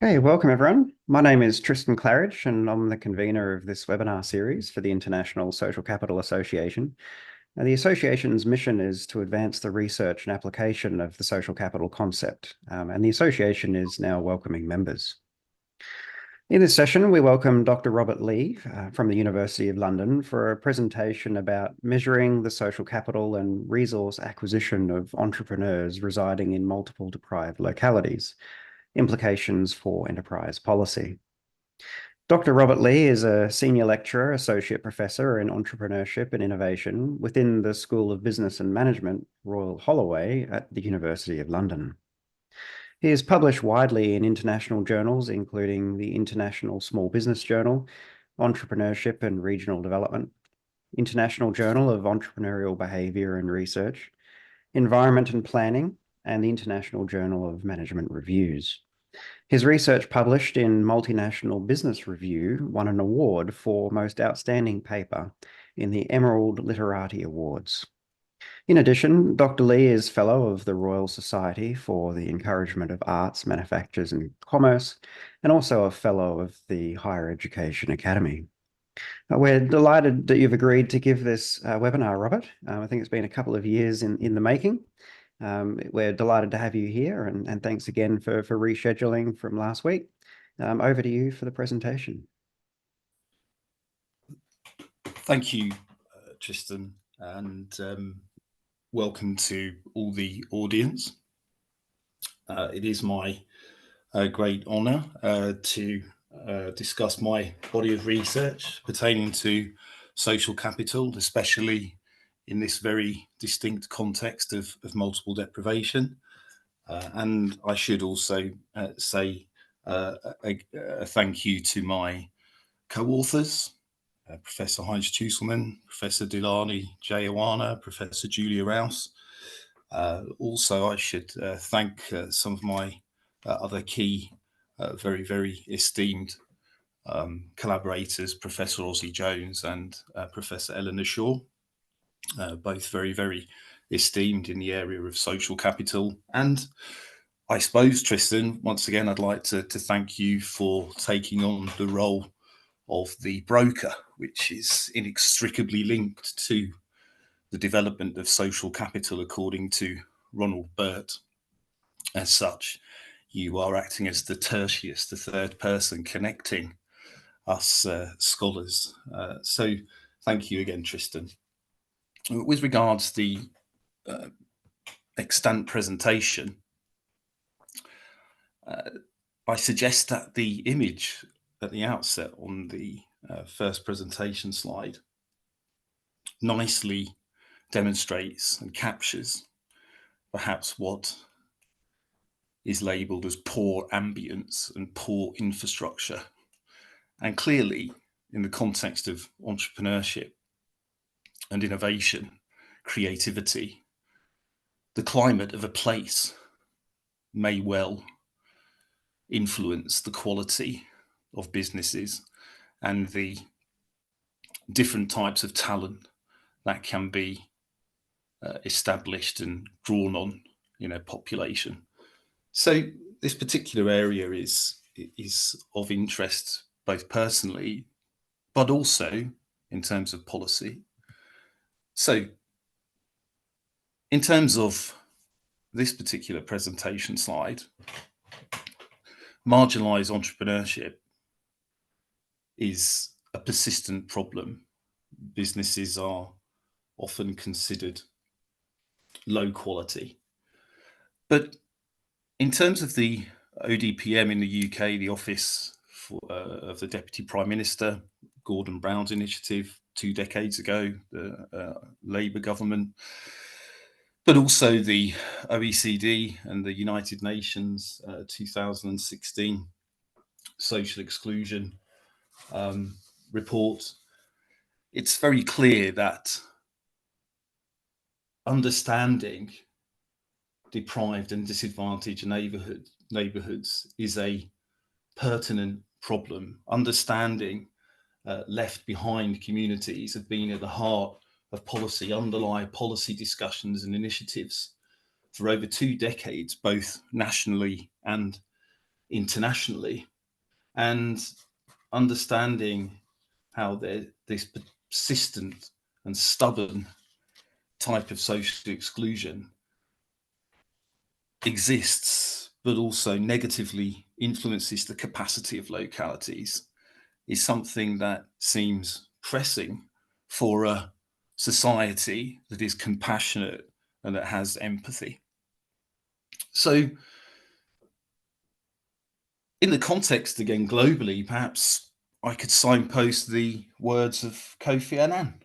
Hey, welcome everyone. My name is Tristan Claridge, and I'm the convener of this webinar series for the International Social Capital Association. Now, the association's mission is to advance the research and application of the social capital concept, and the association is now welcoming members. In this session, we welcome Dr. Robert Lee from the University of London for a presentation about measuring the social capital and resource acquisition of entrepreneurs residing in multiple deprived localities. Implications for enterprise policy. Dr. Robert Lee is a senior lecturer, associate professor in entrepreneurship and innovation within the School of Business and Management, Royal Holloway at the University of London. He is published widely in international journals, including the International Small Business Journal, Entrepreneurship and Regional Development, International Journal of Entrepreneurial Behavior and Research, Environment and Planning, and the International Journal of Management Reviews. His research published in Multinational Business Review won an award for Most Outstanding Paper in the Emerald Literati Awards. In addition, Dr. Lee is Fellow of the Royal Society for the Encouragement of Arts, Manufactures and Commerce, and also a Fellow of the Higher Education Academy. We're delighted that you've agreed to give this webinar, Robert. I think it's been a couple of years in the making. We're delighted to have you here, and thanks again for rescheduling from last week. Over to you for the presentation. Thank you, Tristan, and welcome to all the audience. It is my great honour to discuss my body of research pertaining to social capital, especially in this very distinct context of multiple deprivation. And I should also say a thank you to my co-authors, Professor Heinz Chuselman, Professor Dilani Jayawana, Professor Julia Rouse. Also, I should thank some of my other key, very, very esteemed collaborators, Professor Ozzie Jones and Professor Eleanor Shaw, both very, very esteemed in the area of social capital. And I suppose, Tristan, once again, I'd like to thank you for taking on the role of the broker, which is inextricably linked to the development of social capital, according to Ronald Burt. As such, you are acting as the tertius, the third person connecting us scholars. So thank you again, Tristan. With regards to the extant presentation, I suggest that the image at the outset on the first presentation slide nicely demonstrates and captures perhaps what is labelled as poor ambience and poor infrastructure. And clearly, in the context of entrepreneurship and innovation, creativity, the climate of a place may well influence the quality of businesses and the different types of talent that can be established and drawn on in a population. So this particular area is of interest both personally, but also in terms of policy. So in terms of this particular presentation slide, marginalised entrepreneurship is a persistent problem. Businesses are often considered low quality. But in terms of the ODPM in the UK, the Office of the Deputy Prime Minister, Gordon Brown's initiative 2 decades ago, the Labour government, but also the OECD and the United Nations 2016 social exclusion report, it's very clear that understanding deprived and disadvantaged neighbourhoods is a pertinent problem. Understanding left behind communities have been at the heart of policy, underlying policy discussions and initiatives for over 2 decades, both nationally and internationally, and understanding how this persistent and stubborn type of social exclusion exists, but also negatively influences the capacity of localities, is something that seems pressing for a society that is compassionate and that has empathy. So, in the context, again, globally, perhaps I could signpost the words of Kofi Annan,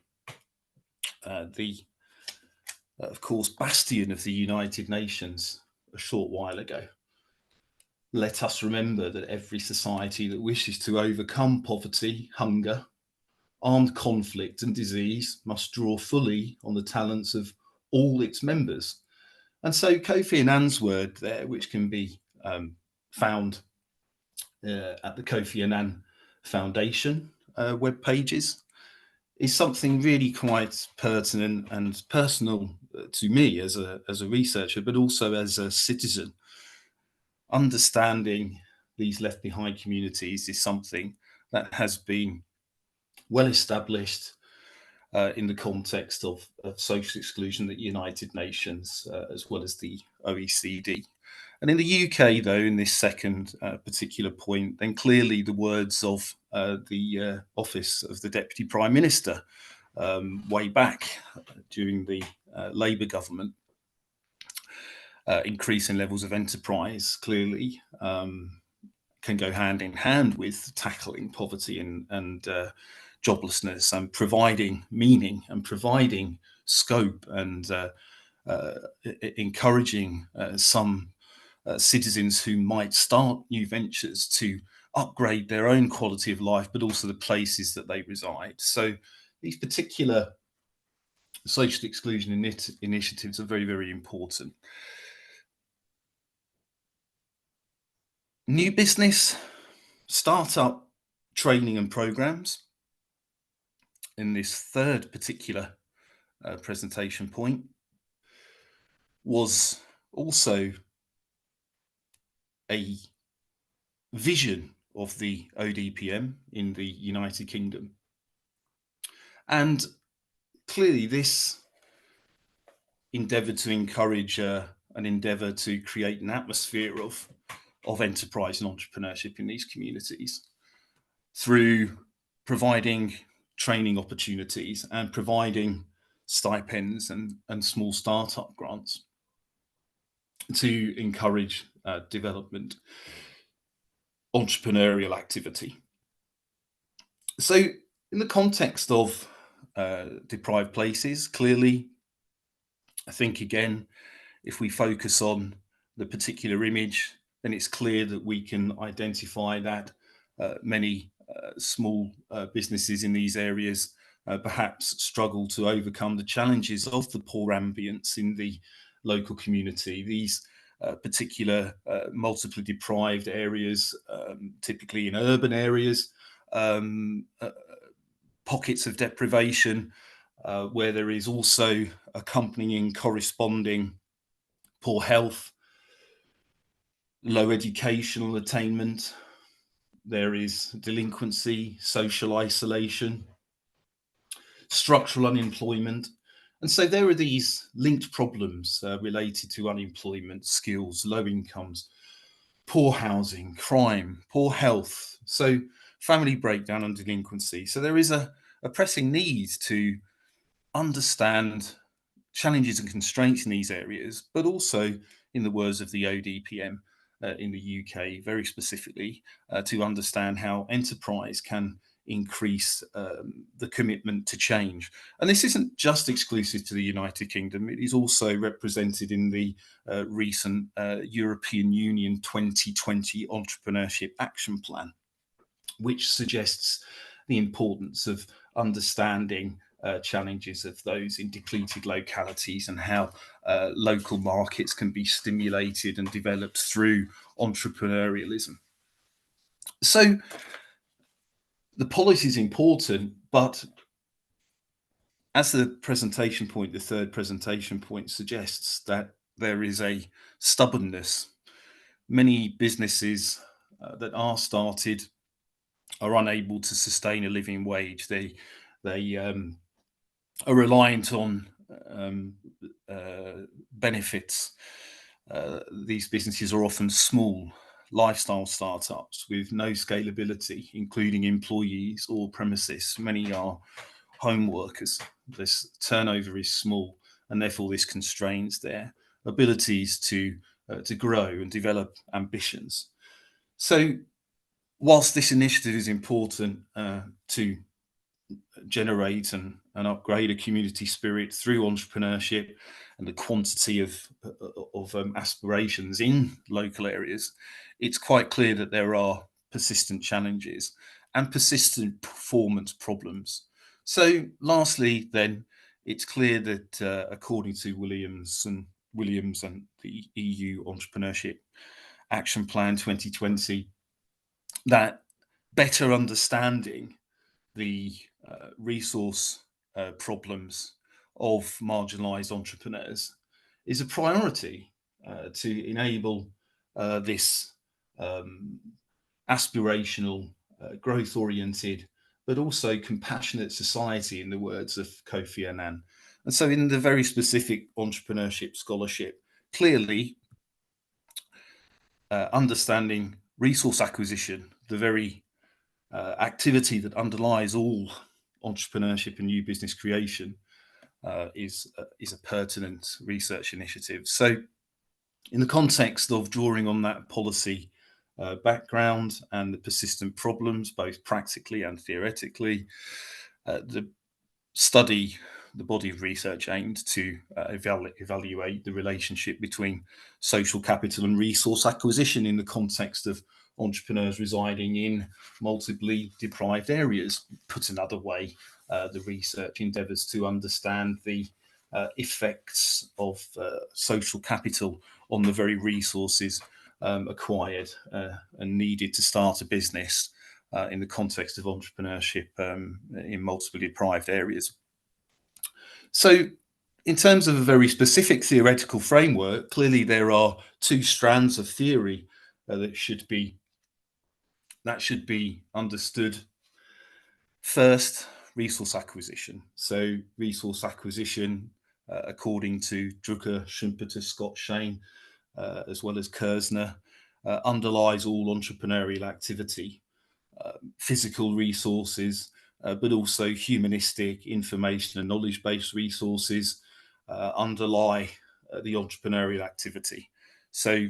of course, bastion of the United Nations a short while ago. Let us remember that every society that wishes to overcome poverty, hunger, armed conflict and disease must draw fully on the talents of all its members. And so Kofi Annan's word there, which can be found at the Kofi Annan Foundation web pages, is something really quite pertinent and personal to me as a researcher, but also as a citizen. Understanding these left behind communities is something that has been well established in the context of social exclusion at the United Nations, as well as the OECD. And in the UK, though, in this second particular point, then clearly the words of the office of the Deputy Prime Minister way back during the Labour government, increasing levels of enterprise clearly can go hand in hand with tackling poverty and joblessness and providing meaning and providing scope and encouraging some citizens who might start new ventures to upgrade their own quality of life, but also the places that they reside. So these particular social exclusion initiatives are very, very important. New business, startup training and programs. In this third particular presentation point was also a vision of the ODPM in the United Kingdom. And clearly this endeavoured to encourage an endeavour to create an atmosphere of enterprise and entrepreneurship in these communities through providing training opportunities and providing stipends and small startup grants to encourage development, entrepreneurial activity. So in the context of deprived places, clearly, I think again, if we focus on the particular image, then it's clear that we can identify that many small businesses in these areas perhaps struggle to overcome the challenges of the poor ambience in the local community. These particular multiply deprived areas, typically in urban areas, pockets of deprivation, where there is also accompanying corresponding poor health, low educational attainment. There is delinquency, social isolation, structural unemployment. And so there are these linked problems related to unemployment, skills, low incomes, poor housing, crime, poor health, so family breakdown and delinquency. So there is a pressing need to understand challenges and constraints in these areas, but also, in the words of the ODPM in the UK, very specifically, to understand how enterprise can increase the commitment to change. And this isn't just exclusive to the United Kingdom, it is also represented in the recent European Union 2020 Entrepreneurship Action Plan, which suggests the importance of understanding challenges of those in depleted localities and how local markets can be stimulated and developed through entrepreneurialism. So the policy is important, but as the presentation point, the third presentation point suggests, that there is a stubbornness. Many businesses that are started are unable to sustain a living wage. They are reliant on benefits. These businesses are often small lifestyle startups with no scalability, including employees or premises. Many are home workers. This turnover is small, and therefore this constrains their abilities to grow and develop ambitions. So, whilst this initiative is important to generate and upgrade a community spirit through entrepreneurship and the quantity of aspirations in local areas, it's quite clear that there are persistent challenges and persistent performance problems. So lastly, then, it's clear that according to Williams and the EU Entrepreneurship Action Plan 2020, that better understanding the resource problems of marginalised entrepreneurs is a priority to enable this aspirational, growth-oriented, but also compassionate society, in the words of Kofi Annan. And so in the very specific entrepreneurship scholarship, clearly understanding resource acquisition, the very activity that underlies all entrepreneurship and new business creation, is a pertinent research initiative. So in the context of drawing on that policy background and the persistent problems, both practically and theoretically, the body of research aimed to evaluate the relationship between social capital and resource acquisition in the context of entrepreneurs residing in multiply deprived areas. Put another way, the research endeavours to understand the effects of social capital on the very resources acquired and needed to start a business in the context of entrepreneurship in multiply deprived areas. So, in terms of a very specific theoretical framework, clearly there are two strands of theory that should be understood. First, resource acquisition. So, resource acquisition, according to Drucker, Schumpeter, Scott, Shane, as well as Kersner, underlies all entrepreneurial activity. Physical resources, but also humanistic, information and knowledge-based resources underlie the entrepreneurial activity. So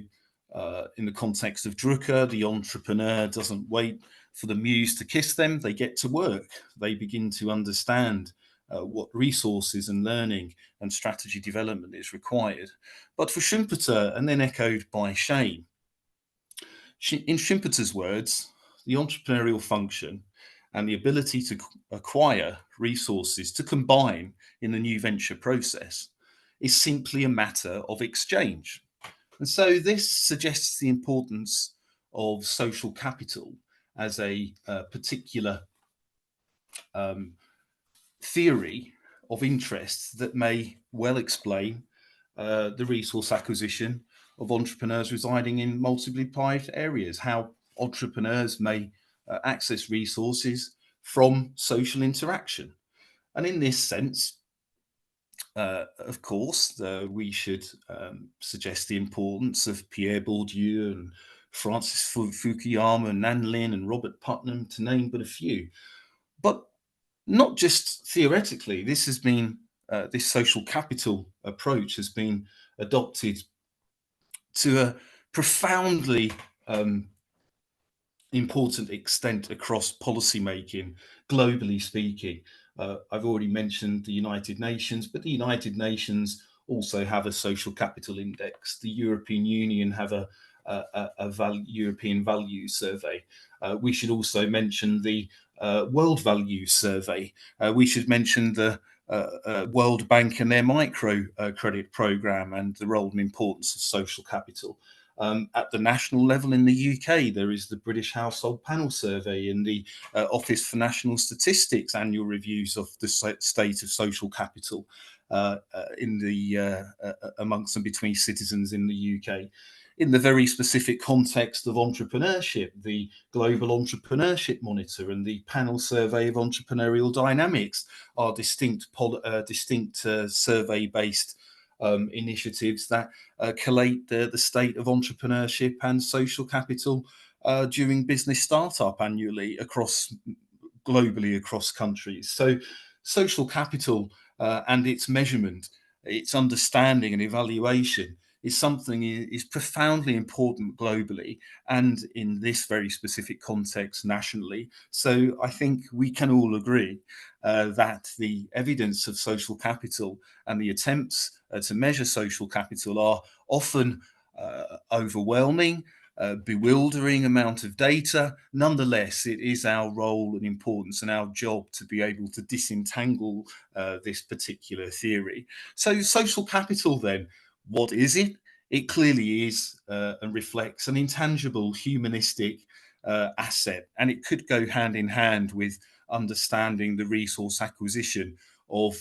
in the context of Drucker, the entrepreneur doesn't wait for the muse to kiss them, they get to work. They begin to understand what resources and learning and strategy development is required. But for Schumpeter, and then echoed by Shane, in Schumpeter's words, the entrepreneurial function and the ability to acquire resources to combine in the new venture process is simply a matter of exchange. And so this suggests the importance of social capital as a particular theory of interest that may well explain the resource acquisition of entrepreneurs residing in multiply deprived areas, how entrepreneurs may access resources from social interaction. And in this sense, of course, we should suggest the importance of Pierre Bourdieu and Francis Fukuyama, Nan Lin and Robert Putnam, to name but a few. But not just theoretically, this has been this social capital approach has been adopted to a profoundly important extent across policymaking, globally speaking. I've already mentioned the United Nations, but the United Nations also have a social capital index. The European Union have a European Values Survey. We should also mention the World Values Survey. We should mention the World Bank and their micro credit program and the role and importance of social capital. At the national level in the UK, there is the British Household Panel Survey and the Office for National Statistics annual reviews of the state of social capital in the amongst and between citizens in the UK. in the very specific context of entrepreneurship, the Global Entrepreneurship Monitor and the Panel Survey of Entrepreneurial Dynamics are distinct survey-based initiatives that collate the state of entrepreneurship and social capital during business startup annually globally across countries. So social capital and its measurement, its understanding and evaluation is profoundly important globally and in this very specific context nationally. So I think we can all agree that the evidence of social capital and the attempts to measure social capital are often overwhelming, bewildering amount of data. Nonetheless, it is our role and importance and our job to be able to disentangle this particular theory. So social capital then, what is it? It clearly is and reflects an intangible humanistic asset, and it could go hand in hand with understanding the resource acquisition of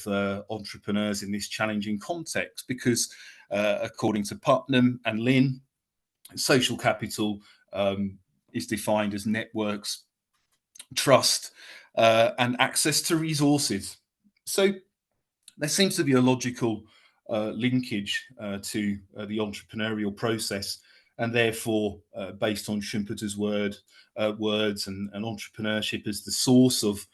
entrepreneurs in this challenging context, because according to Putnam and Lynn, social capital is defined as networks, trust, and access to resources. So there seems to be a logical linkage to the entrepreneurial process, and therefore, based on Schumpeter's words and entrepreneurship as the source of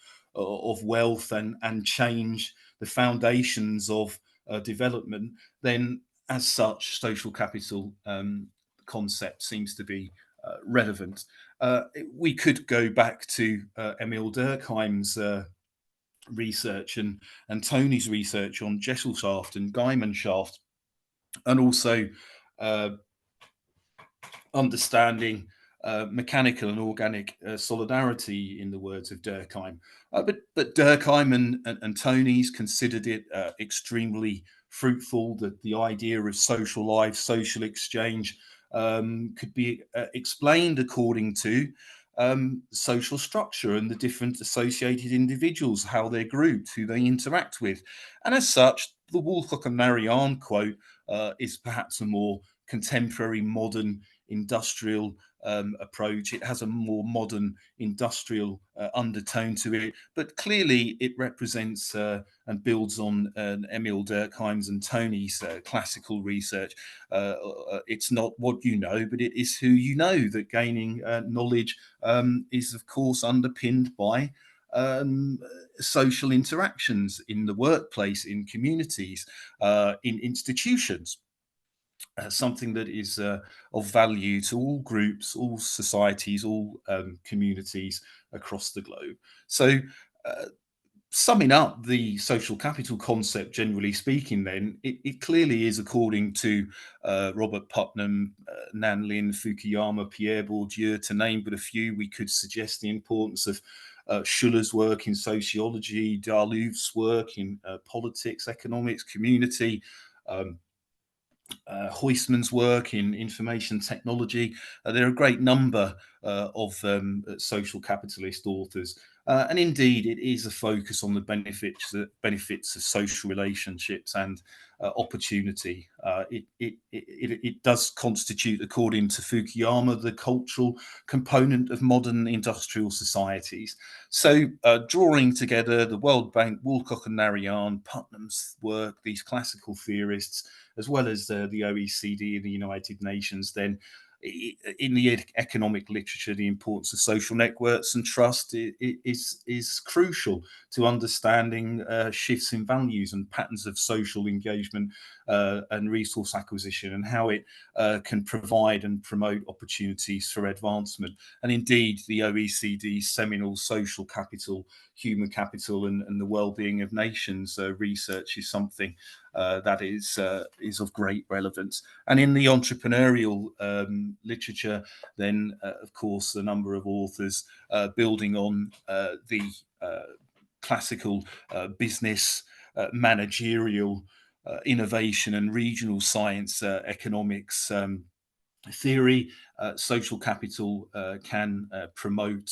wealth and change, the foundations of development, then as such, social capital concept seems to be relevant. We could go back to Emil Durkheim's research and Tony's research on Gesellschaft and Gemeinschaft, and also understanding mechanical and organic solidarity, in the words of Durkheim. But Durkheim and Tony's considered it extremely fruitful, that the idea of social life, social exchange could be explained according to social structure and the different associated individuals, how they're grouped, who they interact with. And as such, the Woolcock and Marianne quote is perhaps a more contemporary, modern, industrial approach. It has a more modern industrial undertone to it, but clearly it represents and builds on Emil Durkheim's and Tony's classical research. It's not what you know, but it is who you know, that gaining knowledge is, of course, underpinned by social interactions in the workplace, in communities, in institutions. Something that is of value to all groups, all societies, all communities across the globe. So summing up the social capital concept, generally speaking, then, it clearly is, according to Robert Putnam, Nan Lin, Fukuyama, Pierre Bourdieu, to name but a few. We could suggest the importance of Schuller's work in sociology, Darlouf's work in politics, economics, community, Huysman's work in information technology. There are a great number of social capitalist authors. And indeed, it is a focus on the benefits of social relationships and opportunity. It does constitute, according to Fukuyama, the cultural component of modern industrial societies. So drawing together the World Bank, Woolcock and Marianne, Putnam's work, these classical theorists, as well as the OECD and the United Nations, then in the economic literature, the importance of social networks and trust is crucial to understanding shifts in values and patterns of social engagement and resource acquisition, and how it can provide and promote opportunities for advancement. And indeed, the OECD's seminal social capital, human capital, and the well-being of nations research is something that is of great relevance. And in the entrepreneurial literature, then, of course, a number of authors building on the classical business, managerial, innovation and regional science, economics theory. Social capital can promote,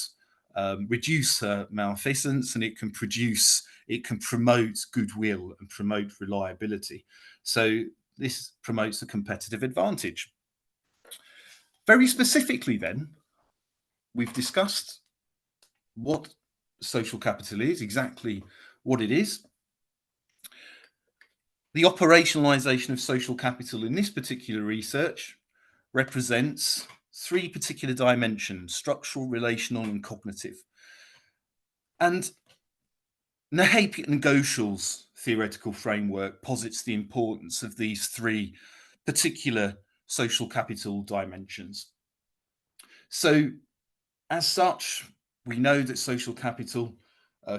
reduce malfeasance, and it can promote goodwill and promote reliability. So this promotes a competitive advantage. Very specifically then, we've discussed what social capital is, exactly what it is. The operationalization of social capital in this particular research represents three particular dimensions: structural, relational, and cognitive. And Nahapiet and Ghoshall's theoretical framework posits the importance of these three particular social capital dimensions. So, as such, we know that social capital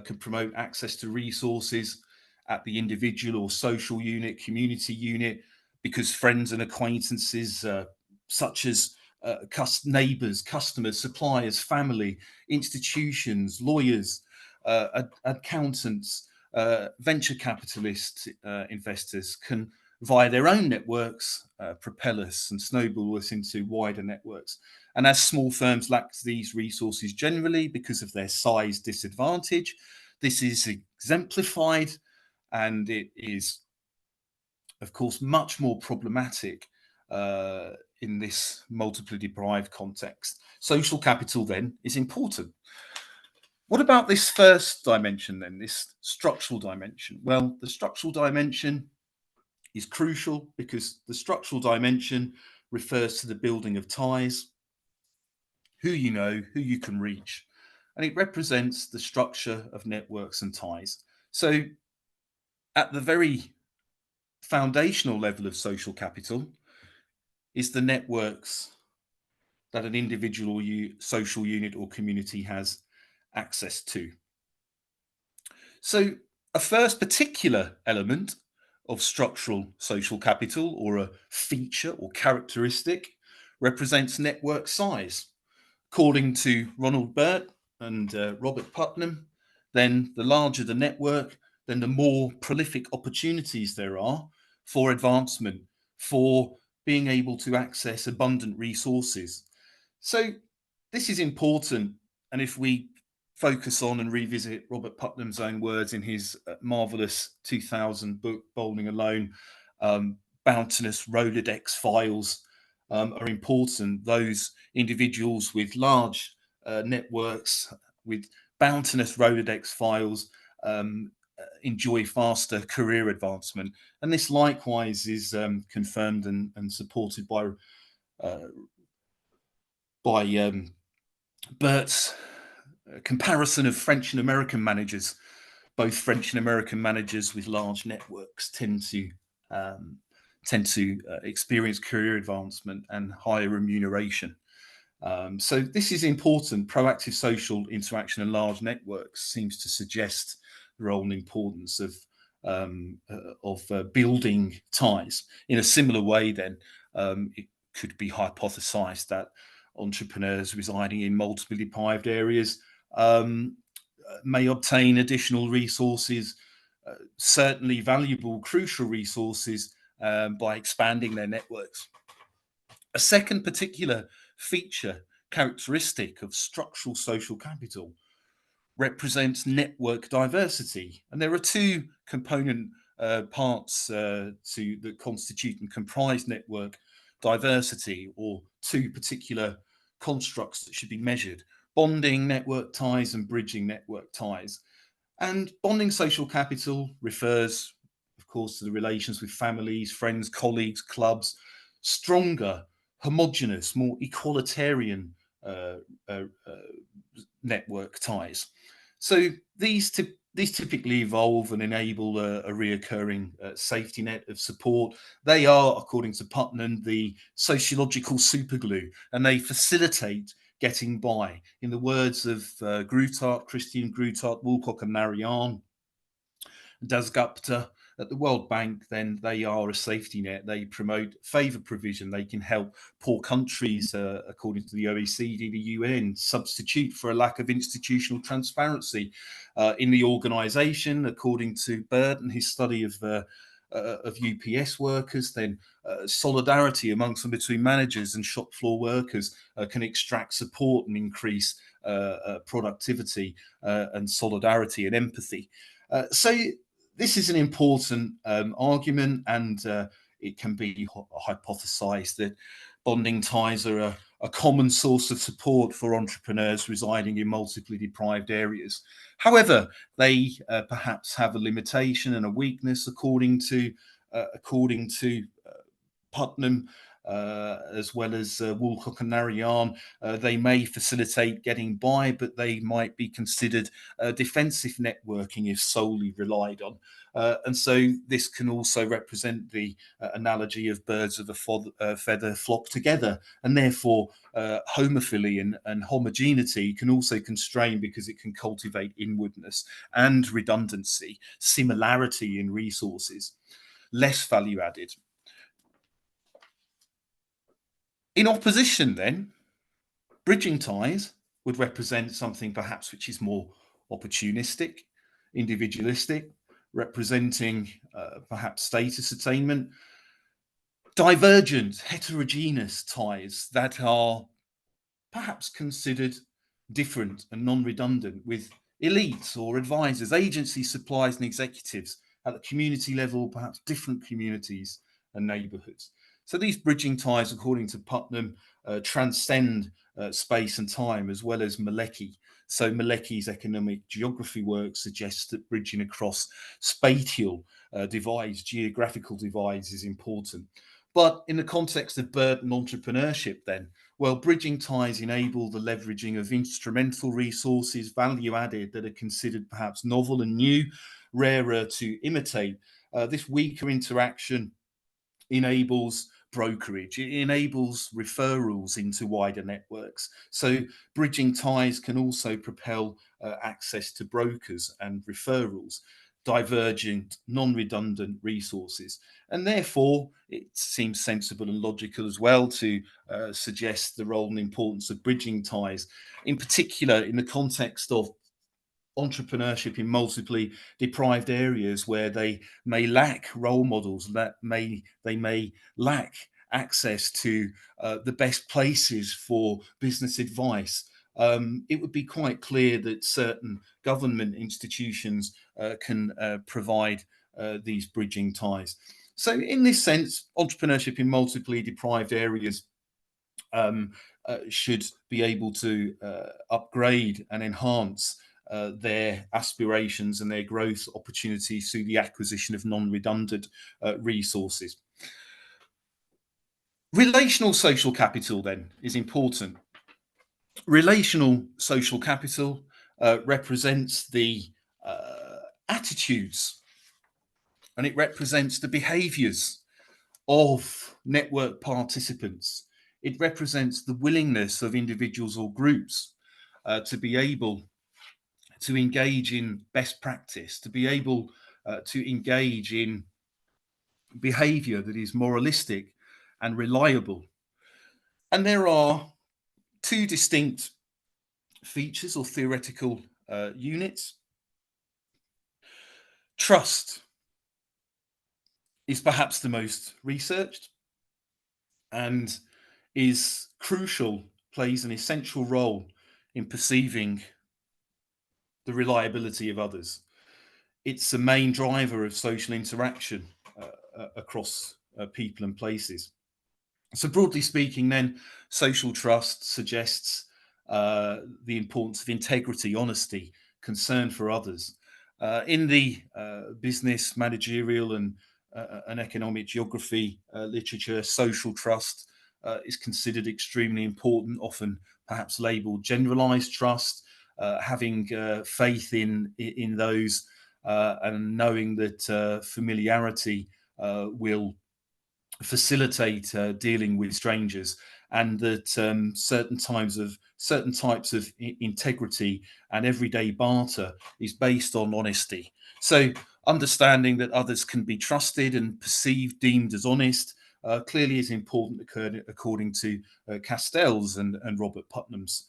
can promote access to resources at the individual or social unit, community unit, because friends and acquaintances, such as neighbours, customers, suppliers, family, institutions, lawyers, accountants, venture capitalist investors can, via their own networks, propel us and snowball us into wider networks. And as small firms lack these resources generally because of their size disadvantage, this is exemplified, and it is, of course, much more problematic in this multiply deprived context. Social capital then is important. What about this first dimension then, this structural dimension? Well, the structural dimension is crucial because the structural dimension refers to the building of ties, who you know, who you can reach, and it represents the structure of networks and ties. So at the very foundational level of social capital is the networks that an individual social unit or community has access to. So a first particular element of structural social capital, or a feature or characteristic, represents network size. According to Ronald Burt and Robert Putnam, then the larger the network, then the more prolific opportunities there are for advancement, for being able to access abundant resources. So this is important. And if we focus on and revisit Robert Putnam's own words in his marvelous 2000 book, Bowling Alone, bounteous Rolodex files are important. Those individuals with large networks, with bounteous Rolodex files, enjoy faster career advancement. And this likewise is confirmed and supported by Bert's comparison of French and American managers. Both French and American managers with large networks tend to experience career advancement and higher remuneration. So this is important. Proactive social interaction and large networks seems to suggest the role and importance of building ties. In a similar way, then, it could be hypothesized that entrepreneurs residing in multiple deprived areas may obtain additional resources, certainly valuable, crucial resources, by expanding their networks. A second particular feature, characteristic of structural social capital, represents network diversity. And there are two component parts that constitute and comprise network diversity, or two particular constructs that should be measured: bonding network ties and bridging network ties. And bonding social capital refers, of course, to the relations with families, friends, colleagues, clubs, stronger, homogenous, more equalitarian network ties. So these typically evolve and enable a reoccurring safety net of support. They are, according to Putnam, the sociological superglue, and they facilitate getting by. In the words of Christian Grutart, Woolcock and Marianne, Dasgupta, at the World Bank, then they are a safety net. They promote favour provision. They can help poor countries, according to the OECD, the UN, substitute for a lack of institutional transparency in the organisation. According to Bird and his study of UPS workers, then solidarity amongst and between managers and shop floor workers can extract support and increase productivity and solidarity and empathy. So this is an important argument, and it can be hypothesized that bonding ties are a common source of support for entrepreneurs residing in multiply deprived areas. However, they perhaps have a limitation and a weakness according to Putnam, as well as Woolcock and Narayan. They may facilitate getting by, but they might be considered defensive networking if solely relied on. And so this can also represent the analogy of birds of a feather flock together, and therefore homophily and homogeneity can also constrain because it can cultivate inwardness and redundancy, similarity in resources, less value added. In opposition, then, bridging ties would represent something perhaps which is more opportunistic, individualistic, representing perhaps status attainment, divergent, heterogeneous ties that are perhaps considered different and non-redundant, with elites or advisors, agencies, suppliers and executives at the community level, perhaps different communities and neighbourhoods. So these bridging ties, according to Putnam, transcend space and time, as well as Malecki. So Malecki's economic geography work suggests that bridging across spatial divides, geographical divides, is important. But in the context of burden entrepreneurship, then, well, bridging ties enable the leveraging of instrumental resources, value added, that are considered perhaps novel and new, rarer to imitate. This weaker interaction enables brokerage, it enables referrals into wider networks. So bridging ties can also propel access to brokers and referrals, divergent, non-redundant resources. And therefore, it seems sensible and logical as well to suggest the role and importance of bridging ties, in particular in the context of entrepreneurship in multiply deprived areas where they may lack role models, that they may lack access to the best places for business advice. It would be quite clear that certain government institutions can provide these bridging ties. So in this sense, entrepreneurship in multiply deprived areas should be able to upgrade and enhance their aspirations and their growth opportunities through the acquisition of non-redundant resources. Relational social capital, then, is important. Relational social capital represents the attitudes, and it represents the behaviours of network participants. It represents the willingness of individuals or groups to be able to engage in best practice, to be able to engage in behavior that is moralistic and reliable. And there are two distinct features or theoretical units. Trust is perhaps the most researched and is crucial, plays an essential role in perceiving the reliability of others. It's the main driver of social interaction across people and places. So broadly speaking, then, social trust suggests the importance of integrity, honesty, concern for others. In the business, managerial and economic geography literature, social trust is considered extremely important, often perhaps labelled generalised trust, having faith in those and knowing that familiarity will facilitate dealing with strangers, and that certain types of integrity and everyday barter is based on honesty. So understanding that others can be trusted and perceived, deemed as honest, clearly is important, according to Castells and Robert Putnam's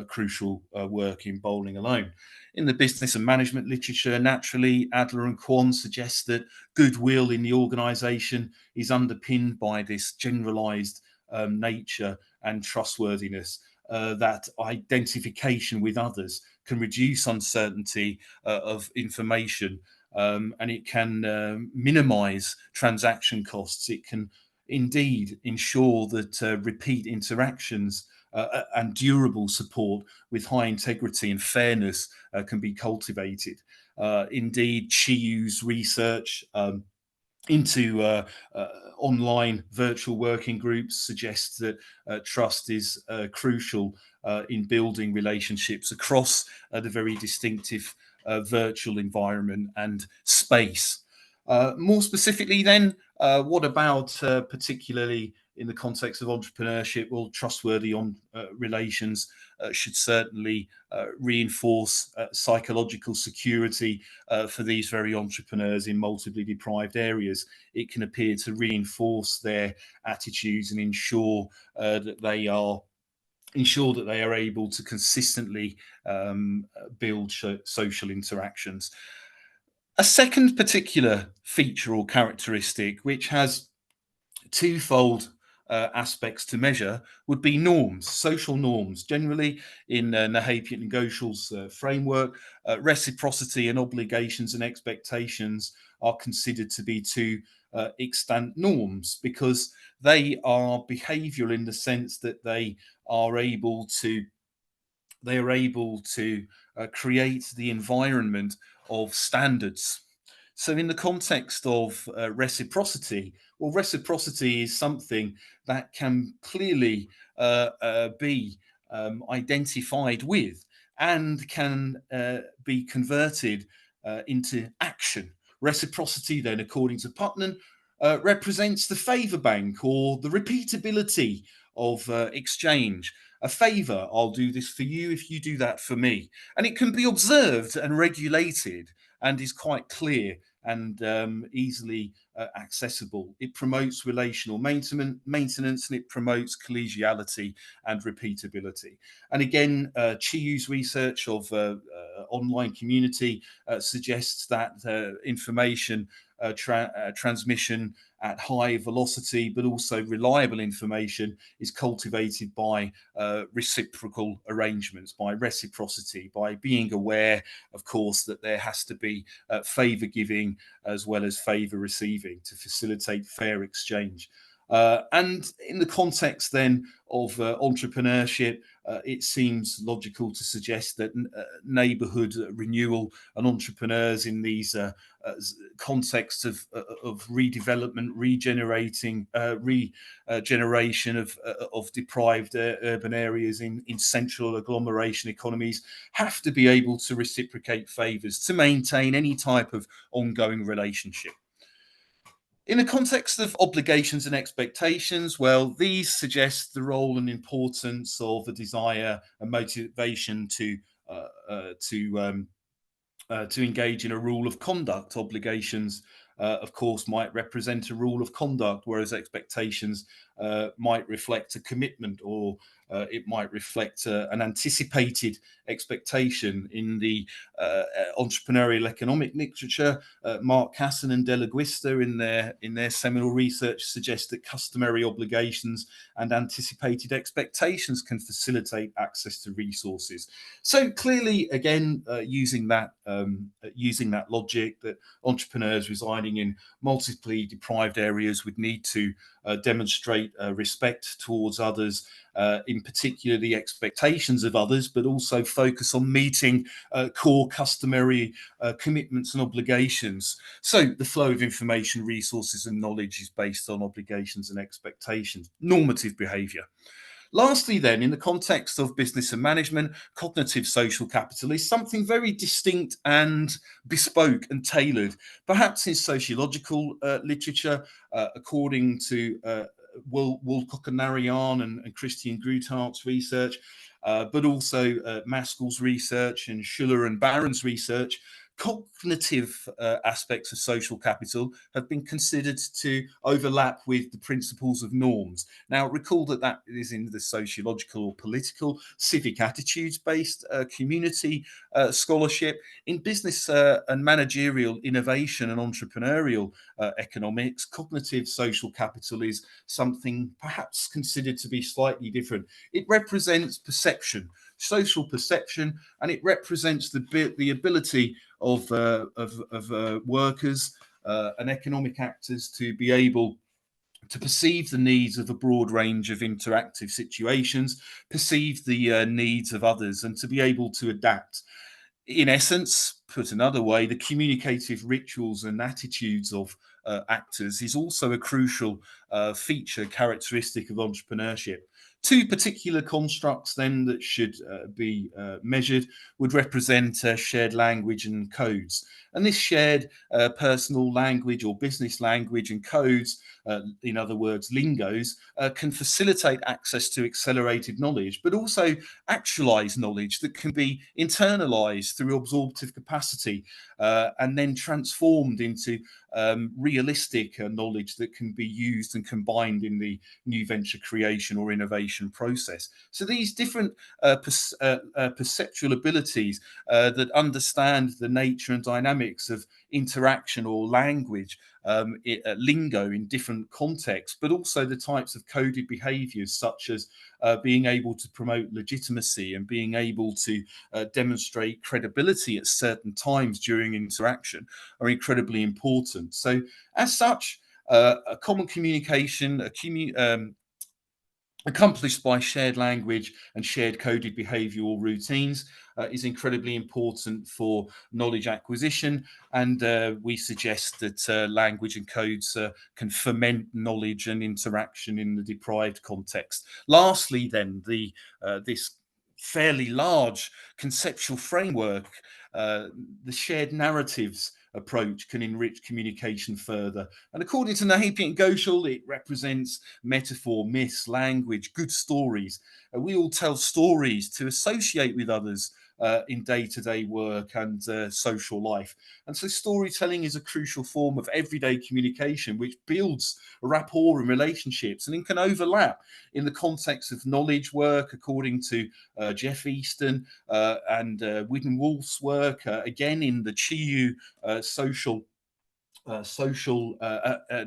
crucial work in Bowling Alone. In the business and management literature, naturally, Adler and Kwon suggest that goodwill in the organisation is underpinned by this generalised nature and trustworthiness, that identification with others can reduce uncertainty of information, and it can minimise transaction costs. It can indeed ensure that repeat interactions and durable support with high integrity and fairness can be cultivated. Indeed, Chiyu's research into online virtual working groups suggests that trust is crucial in building relationships across the very distinctive virtual environment and space. More specifically then, what about particularly in the context of entrepreneurship? Well, trustworthy relations should certainly reinforce psychological security for these very entrepreneurs in multiply deprived areas. It can appear to reinforce their attitudes and ensure that they are able to consistently build social interactions. A second particular feature or characteristic which has twofold aspects to measure would be norms, social norms. Generally, in Nahapian and Goshal's framework, reciprocity and obligations and expectations are considered to be two extant norms because they are behavioural in the sense that they are able to create the environment of standards. So in the context of reciprocity, well, reciprocity is something that can clearly be identified with and can be converted into action. Reciprocity then, according to Putnam, represents the favour bank or the repeatability of exchange. A favour, I'll do this for you if you do that for me. And it can be observed and regulated and is quite clear and easily accessible. It promotes relational maintenance and it promotes collegiality and repeatability. And again, Chiyu's research of online community suggests that information transmission at high velocity, but also reliable information is cultivated by reciprocal arrangements, by reciprocity, by being aware, of course, that there has to be favour giving as well as favour receiving to facilitate fair exchange. And in the context then of entrepreneurship, it seems logical to suggest that neighbourhood renewal and entrepreneurs in these contexts of redevelopment, regeneration of deprived urban areas in central agglomeration economies have to be able to reciprocate favours to maintain any type of ongoing relationship. In the context of obligations and expectations, well, these suggest the role and importance of a desire and motivation to engage in a rule of conduct. Obligations, of course, might represent a rule of conduct, whereas expectations might reflect a commitment or it might reflect an anticipated expectation. In the entrepreneurial economic literature, Mark Casson and De La Guista in their seminal research suggest that customary obligations and anticipated expectations can facilitate access to resources. So clearly, again, using that logic, that entrepreneurs residing in multiply deprived areas would need to demonstrate respect towards others, in particular the expectations of others, but also focus on meeting core customary commitments and obligations. So the flow of information, resources and knowledge is based on obligations and expectations, normative behaviour. Lastly, then, in the context of business and management, cognitive social capital is something very distinct and bespoke and tailored. Perhaps in sociological literature, according to Woolcock and Narayan and Christian Gruthart's research, but also Maskell's research and Schuller and Barron's research, cognitive aspects of social capital have been considered to overlap with the principles of norms. Now, recall that that is in the sociological or political, civic attitudes-based community scholarship. In business and managerial innovation and entrepreneurial economics, cognitive social capital is something perhaps considered to be slightly different. It represents perception, social perception, and it represents the ability of workers and economic actors to be able to perceive the needs of a broad range of interactive situations, perceive the needs of others, and to be able to adapt. In essence, put another way, the communicative rituals and attitudes of actors is also a crucial feature, characteristic of entrepreneurship. Two particular constructs then that should be measured would represent shared language and codes. And this shared personal language or business language and codes, in other words, lingos, can facilitate access to accelerated knowledge, but also actualized knowledge that can be internalized through absorptive capacity and then transformed into realistic knowledge that can be used and combined in the new venture creation or innovation process. So these different perceptual abilities that understand the nature and dynamics of interaction or language, lingo in different contexts, but also the types of coded behaviors such as being able to promote legitimacy and being able to demonstrate credibility at certain times during interaction are incredibly important. So as such, a common communication, accomplished by shared language and shared coded behavioral routines is incredibly important for knowledge acquisition. And we suggest that language and codes can foment knowledge and interaction in the deprived context. Lastly, then, this fairly large conceptual framework, the shared narratives approach can enrich communication further. And according to Nahipi and Ghoshal, it represents metaphor, myths, language, good stories. We all tell stories to associate with others in day-to-day work and social life. And so storytelling is a crucial form of everyday communication, which builds rapport and relationships, and it can overlap in the context of knowledge work, according to Jeff Easton and Widden Wolf's work, again in the Chiyu social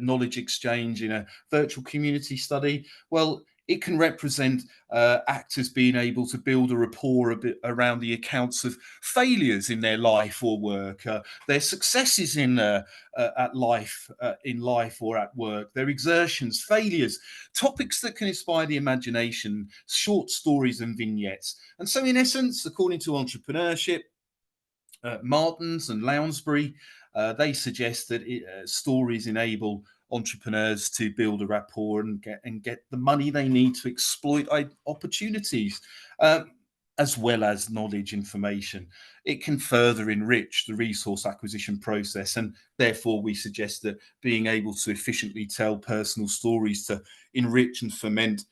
knowledge exchange in a virtual community study. Well, it can represent actors being able to build a rapport a bit around the accounts of failures in their life or work, their successes in life or at work, their exertions, failures, topics that can inspire the imagination, short stories and vignettes. And so, in essence, according to Entrepreneurship, Martins and Lounsbury, they suggest that stories enable entrepreneurs to build a rapport and get the money they need to exploit opportunities, as well as knowledge information. It can further enrich the resource acquisition process, and therefore we suggest that being able to efficiently tell personal stories to enrich and foment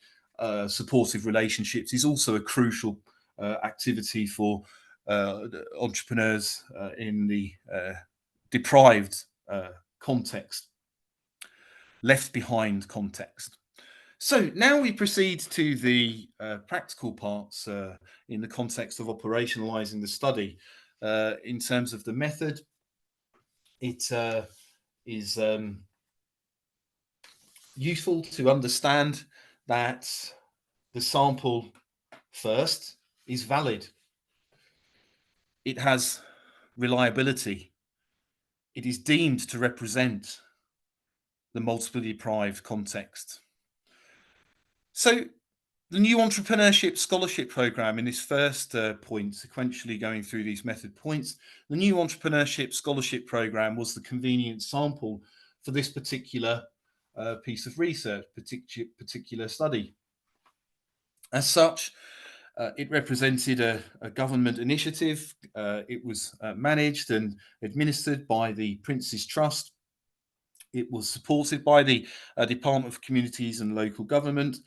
supportive relationships is also a crucial activity for entrepreneurs in the deprived context, left behind context. So now we proceed to the practical parts in the context of operationalizing the study. In terms of the method, it is useful to understand that the sample first is valid. It has reliability. It is deemed to represent the multiply deprived context. So the new Entrepreneurship Scholarship Programme, in this first point, sequentially going through these method points, the new Entrepreneurship Scholarship Programme was the convenient sample for this particular piece of research, particular study. As such, it represented a government initiative. It was managed and administered by the Prince's Trust. It was supported by the Department of Communities and Local Government,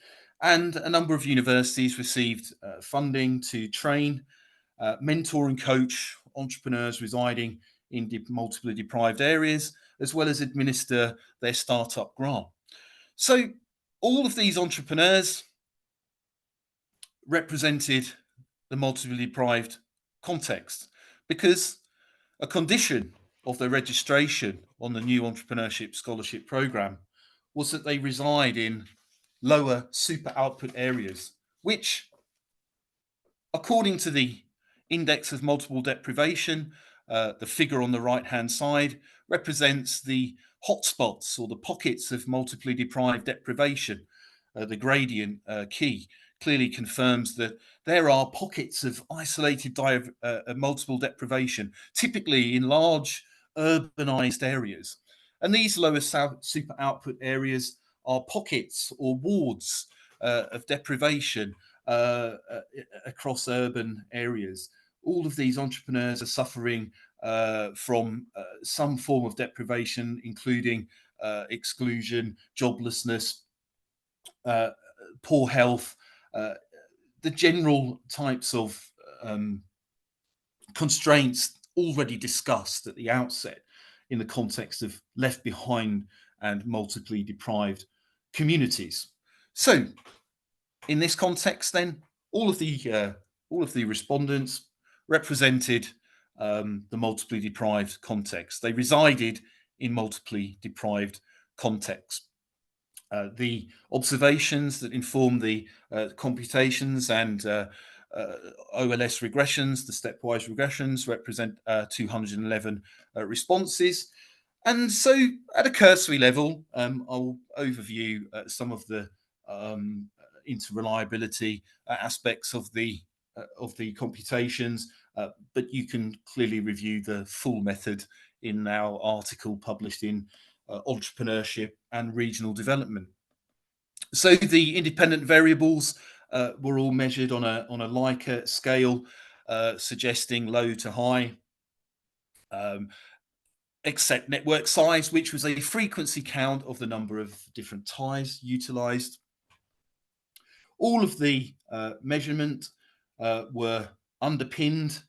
and a number of universities received funding to train, mentor and coach entrepreneurs residing in multiply deprived areas, as well as administer their startup grant. So all of these entrepreneurs represented the multiply deprived context, because a condition of their registration on the new Entrepreneurship Scholarship Programme was that they reside in lower super output areas, which, according to the Index of Multiple Deprivation, the figure on the right-hand side represents the hotspots or the pockets of multiply deprived deprivation. The gradient key clearly confirms that there are pockets of isolated multiple deprivation, typically in large urbanized areas. And these lower super output areas are pockets or wards of deprivation across urban areas. All of these entrepreneurs are suffering from some form of deprivation, including exclusion, joblessness, poor health, the general types of constraints already discussed at the outset in the context of left behind and multiply deprived communities. So in this context, then, all of the respondents represented the multiply deprived context. They resided in multiply deprived context. The observations that inform the computations and OLS regressions, the stepwise regressions, represent 211 responses. And so at a cursory level, I'll overview some of the interreliability aspects of the computations, but you can clearly review the full method in our article published in Entrepreneurship and Regional Development. So the independent variables were all measured on a Likert scale, suggesting low to high, except network size, which was a frequency count of the number of different ties utilized. All of the measurement were underpinned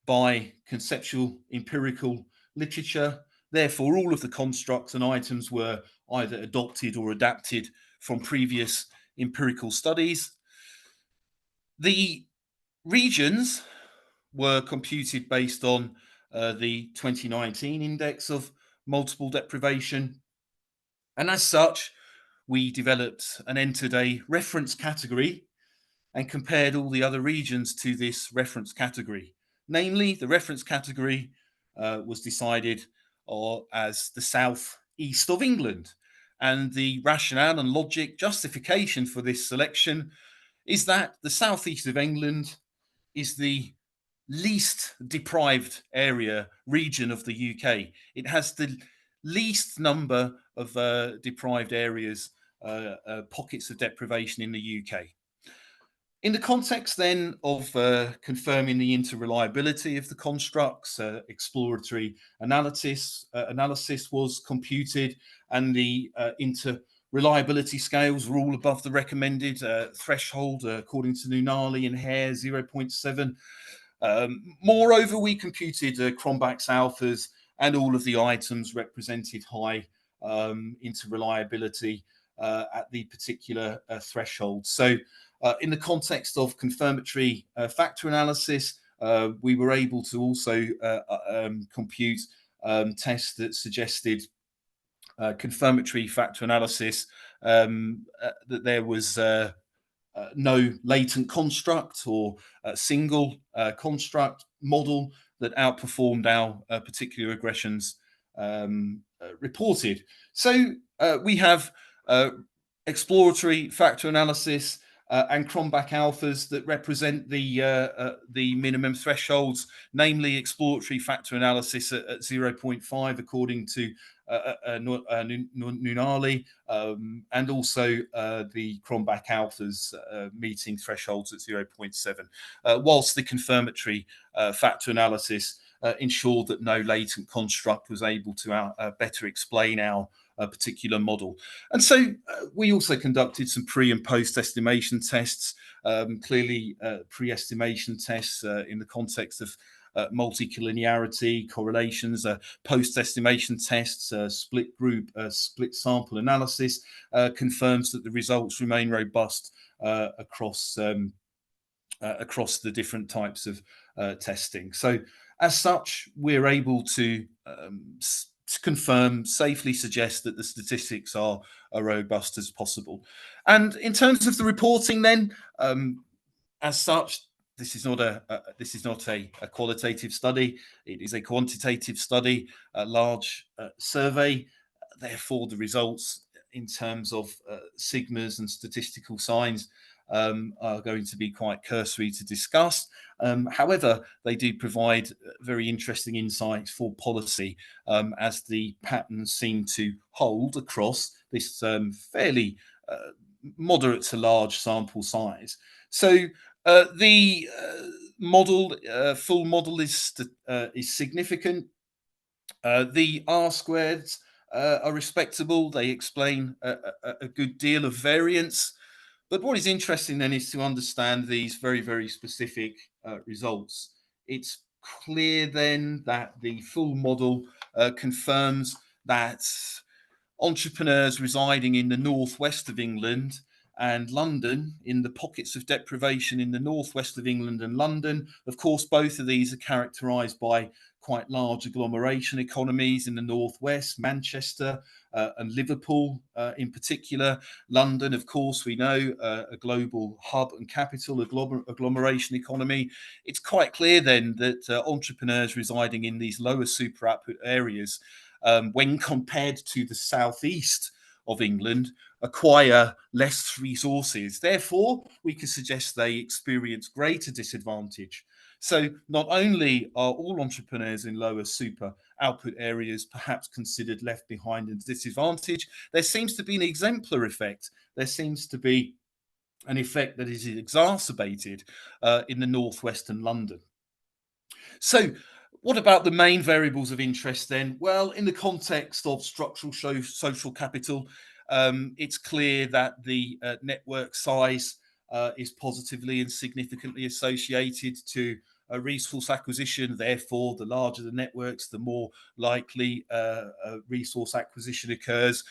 by conceptual empirical literature. Therefore, all of the constructs and items were either adopted or adapted from previous empirical studies. The regions were computed based on the 2019 index of multiple deprivation. And as such, we developed and entered a reference category and compared all the other regions to this reference category. Namely, the reference category was decided as the south east of England. And the rationale and logic justification for this selection is that the southeast of England is the least deprived region of the UK. It has the least number of deprived areas, pockets of deprivation in the UK. In the context then of confirming the interreliability of the constructs, exploratory analysis was computed, and the interreliability scales were all above the recommended threshold according to Nuances and Hare 0.7. Moreover, we computed Cronbach's alphas, and all of the items represented high interreliability at the particular threshold. So in the context of confirmatory factor analysis, we were able to also compute tests that suggested confirmatory factor analysis, that there was no latent construct or single construct model that outperformed our particular regressions reported. So we have exploratory factor analysis and Cronbach alphas that represent the minimum thresholds, namely exploratory factor analysis at 0.5 according to Nuances, and also the Cronbach alphas meeting thresholds at 0.7, whilst the confirmatory factor analysis ensured that no latent construct was able to better explain our particular model. And so we also conducted some pre and post estimation tests, clearly pre-estimation tests in the context of multi-collinearity, correlations, post-estimation tests, split group, split sample analysis confirms that the results remain robust across the different types of testing. So as such, we're able to confirm, safely suggest that the statistics are robust as possible. And in terms of the reporting then, as such, this is not a qualitative study. It is a quantitative study, a large survey. Therefore, the results in terms of sigmas and statistical signs are going to be quite cursory to discuss. However, they do provide very interesting insights for policy, as the patterns seem to hold across this fairly moderate to large sample size. So the model, full model is significant. The R squareds are respectable. They explain a good deal of variance. But what is interesting then is to understand these very, very specific results. It's clear then that the full model confirms that entrepreneurs residing in the northwest of England and London, in the pockets of deprivation in the northwest of England and London. Of course, both of these are characterised by quite large agglomeration economies in the northwest, Manchester and Liverpool in particular. London, of course, we know a global hub and capital agglomeration economy. It's quite clear then that entrepreneurs residing in these lower super output areas, when compared to the southeast of England, acquire less resources. Therefore, we could suggest they experience greater disadvantage. So not only are all entrepreneurs in lower super output areas perhaps considered left behind and disadvantaged, there seems to be an exemplar effect. There seems to be an effect that is exacerbated in the northwestern London. So what about the main variables of interest then? Well, in the context of structural social capital, it's clear that the network size is positively and significantly associated to resource acquisition. Therefore, the larger the networks, the more likely resource acquisition occurs.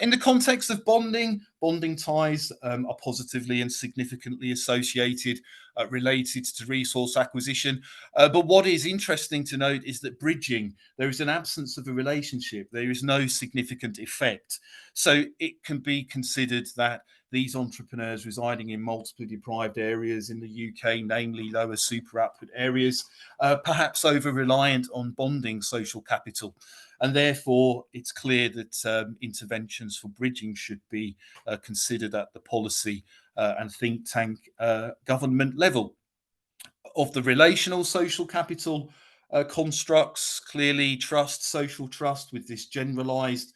In the context of bonding ties are positively and significantly associated, related to resource acquisition. But what is interesting to note is that bridging, there is an absence of a relationship. There is no significant effect. So it can be considered that these entrepreneurs residing in multiply deprived areas in the UK, namely lower super output areas, perhaps over-reliant on bonding social capital. And therefore, it's clear that interventions for bridging should be considered at the policy and think tank government level. Of the relational social capital constructs, clearly trust, social trust with this generalized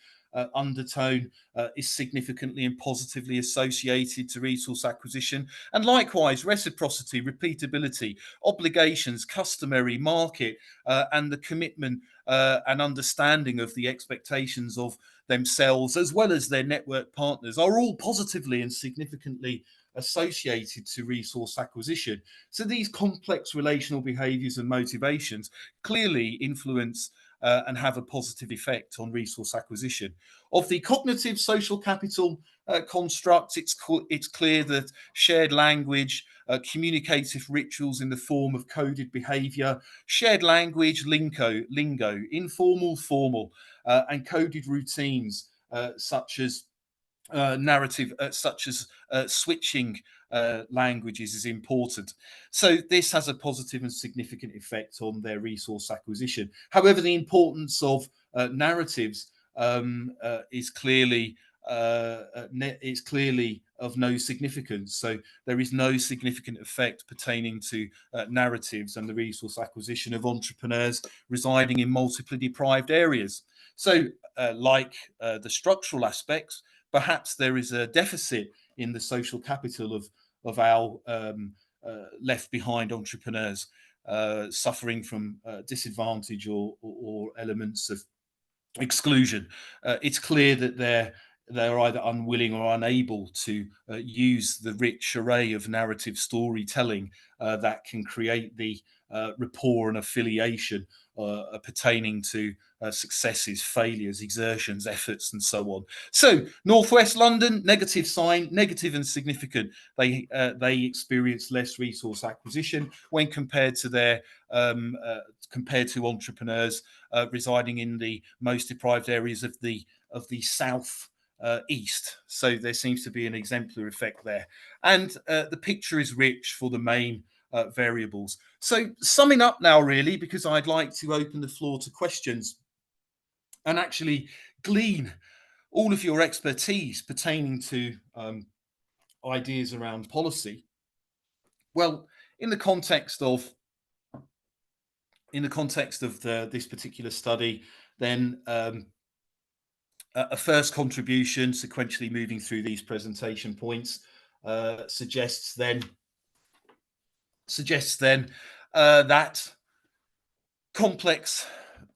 undertone is significantly and positively associated to resource acquisition. And likewise, reciprocity, repeatability, obligations, customary, market, and the commitment and understanding of the expectations of themselves as well as their network partners are all positively and significantly associated to resource acquisition. So these complex relational behaviors and motivations clearly influence and have a positive effect on resource acquisition. Of the cognitive social capital construct, it's clear that shared language, communicative rituals in the form of coded behavior, shared language, lingo, informal, formal, and coded routines such as narrative, such as switching languages, is important. So this has a positive and significant effect on their resource acquisition. However, the importance of narratives is clearly of no significance. So there is no significant effect pertaining to narratives and the resource acquisition of entrepreneurs residing in multiply deprived areas. So like the structural aspects, perhaps there is a deficit in the social capital of our left behind entrepreneurs suffering from disadvantage or elements of exclusion. It's clear that they're either unwilling or unable to use the rich array of narrative storytelling that can create the rapport and affiliation pertaining to successes, failures, exertions, efforts, and so on. So, Northwest London, negative sign, negative and significant. They experience less resource acquisition when compared to entrepreneurs residing in the most deprived areas of the south east. So there seems to be an exemplar effect there, and the picture is rich for the main variables. So summing up now, really, because I'd like to open the floor to questions and actually glean all of your expertise pertaining to ideas around policy. Well, in the context of this particular study, then a first contribution, sequentially moving through these presentation points, suggests then that complex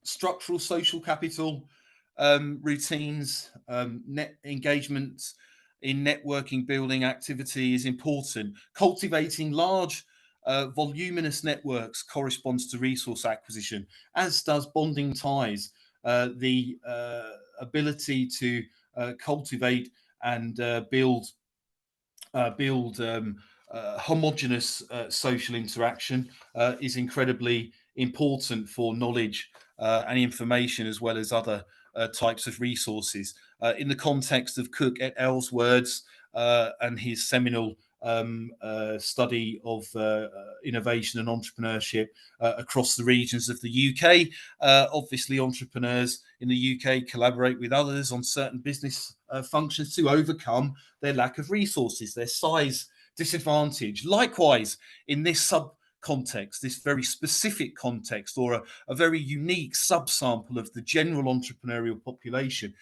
structural social capital routines, net engagements in networking building activity is important. Cultivating large voluminous networks corresponds to resource acquisition, as does bonding ties. The ability to cultivate and build homogenous social interaction is incredibly important for knowledge and information, as well as other types of resources. In the context of Cook et al.'s words and his seminal study of innovation and entrepreneurship across the regions of the UK, obviously entrepreneurs in the UK collaborate with others on certain business functions to overcome their lack of resources, their size disadvantage. Likewise, in this sub-context, this very specific context, or a very unique subsample of the general entrepreneurial population,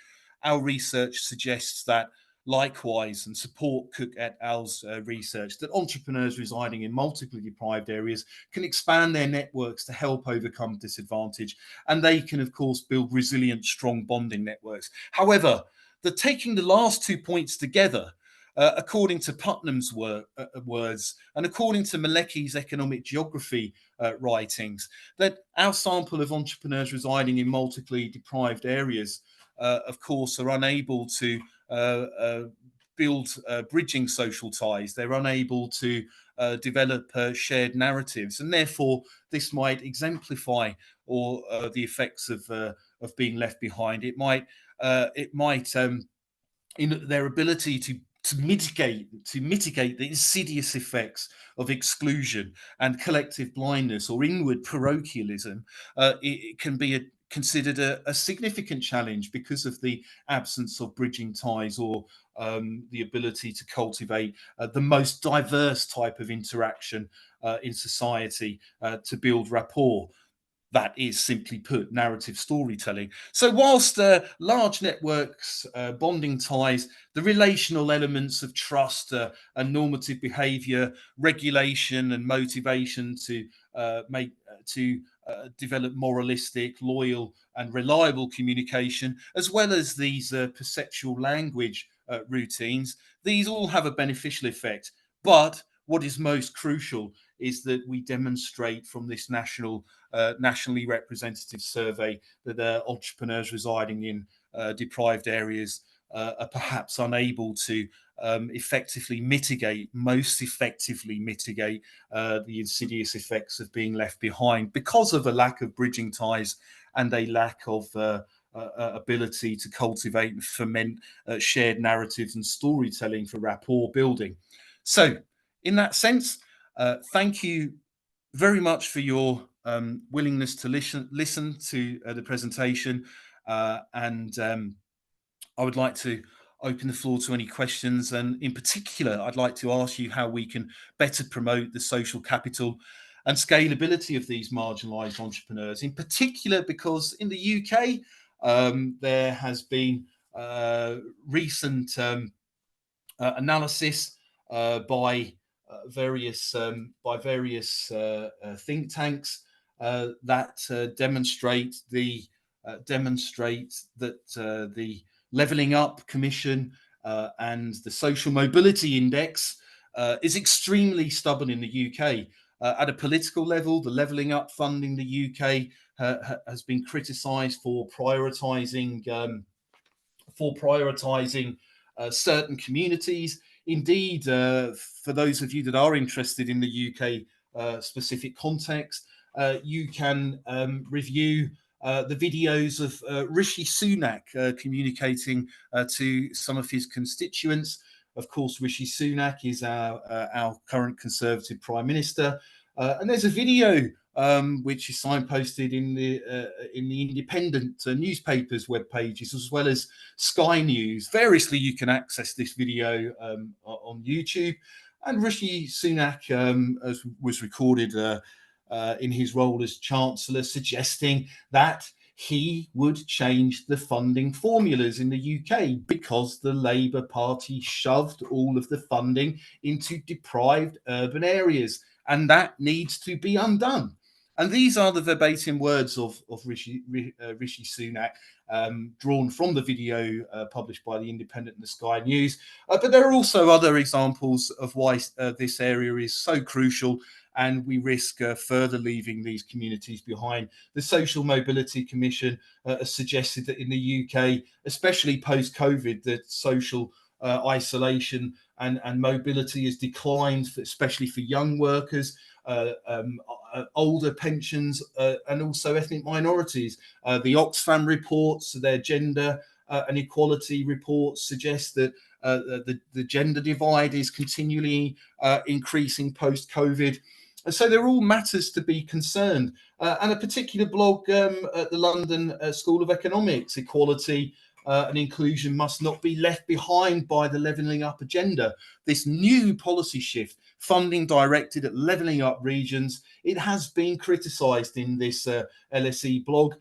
our research suggests that likewise, and support Cook et al.'s research, that entrepreneurs residing in multiply deprived areas can expand their networks to help overcome disadvantage, and they can, of course, build resilient, strong bonding networks. However, taking the last 2 points together, according to Putnam's words, and according to Malecki's economic geography writings, that our sample of entrepreneurs residing in multiply deprived areas, of course, are unable to build bridging social ties. They're unable to develop shared narratives, and therefore this might exemplify or the effects of being left behind. It might in their ability to mitigate the insidious effects of exclusion and collective blindness or inward parochialism. It can be considered a significant challenge because of the absence of bridging ties or the ability to cultivate the most diverse type of interaction in society to build rapport. That is, simply put, narrative storytelling. So whilst large networks, bonding ties, the relational elements of trust and normative behavior, regulation and motivation to develop moralistic, loyal and reliable communication, as well as these perceptual language routines, these all have a beneficial effect. But what is most crucial is that we demonstrate from this nationally representative survey that entrepreneurs residing in deprived areas are perhaps unable to most effectively mitigate the insidious effects of being left behind because of a lack of bridging ties and a lack of ability to cultivate and foment shared narratives and storytelling for rapport building. So in that sense, thank you very much for your willingness to listen to the presentation, and I would like to open the floor to any questions, and in particular I'd like to ask you how we can better promote the social capital and scalability of these marginalised entrepreneurs, in particular because in the UK there has been recent analysis by various think tanks that demonstrate that the Levelling Up Commission and the Social Mobility Index is extremely stubborn in the UK. At a political level, the Levelling Up Fund in the UK has been criticised for prioritising certain communities. Indeed, for those of you that are interested in the UK specific context, you can review the videos of Rishi Sunak communicating to some of his constituents. Of course, Rishi Sunak is our current Conservative Prime Minister. And there's a video which is signposted in the independent newspapers web pages, as well as Sky News. Variously, you can access this video on YouTube. And Rishi Sunak was recorded in his role as Chancellor, suggesting that he would change the funding formulas in the UK because the Labour Party shoved all of the funding into deprived urban areas, and that needs to be undone. And these are the verbatim words of Rishi Sunak, drawn from the video published by the Independent and the Sky News. But there are also other examples of why this area is so crucial, and we risk further leaving these communities behind. The Social Mobility Commission has suggested that in the UK, especially post-COVID, that social isolation and mobility has declined, especially for young workers, older pensions, and also ethnic minorities. The Oxfam reports, their gender and equality reports, suggest that the gender divide is continually increasing post-COVID. So they're all matters to be concerned. And a particular blog at the London School of Economics, equality and inclusion must not be left behind by the levelling up agenda. This new policy shift, funding directed at levelling up regions, it has been criticised in this LSE blog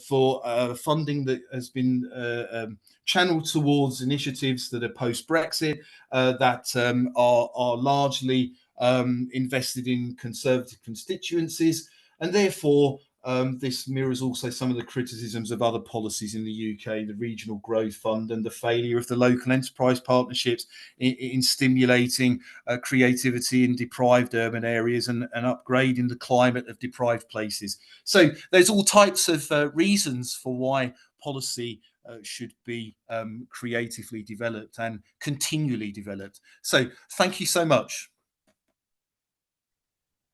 for funding that has been channeled towards initiatives that are post-Brexit, that are largely invested in conservative constituencies, and therefore this mirrors also some of the criticisms of other policies in the UK, the Regional Growth Fund, and the failure of the local enterprise partnerships in stimulating creativity in deprived urban areas and upgrading the climate of deprived places. So there's all types of reasons for why policy should be creatively developed and continually developed. So thank you so much.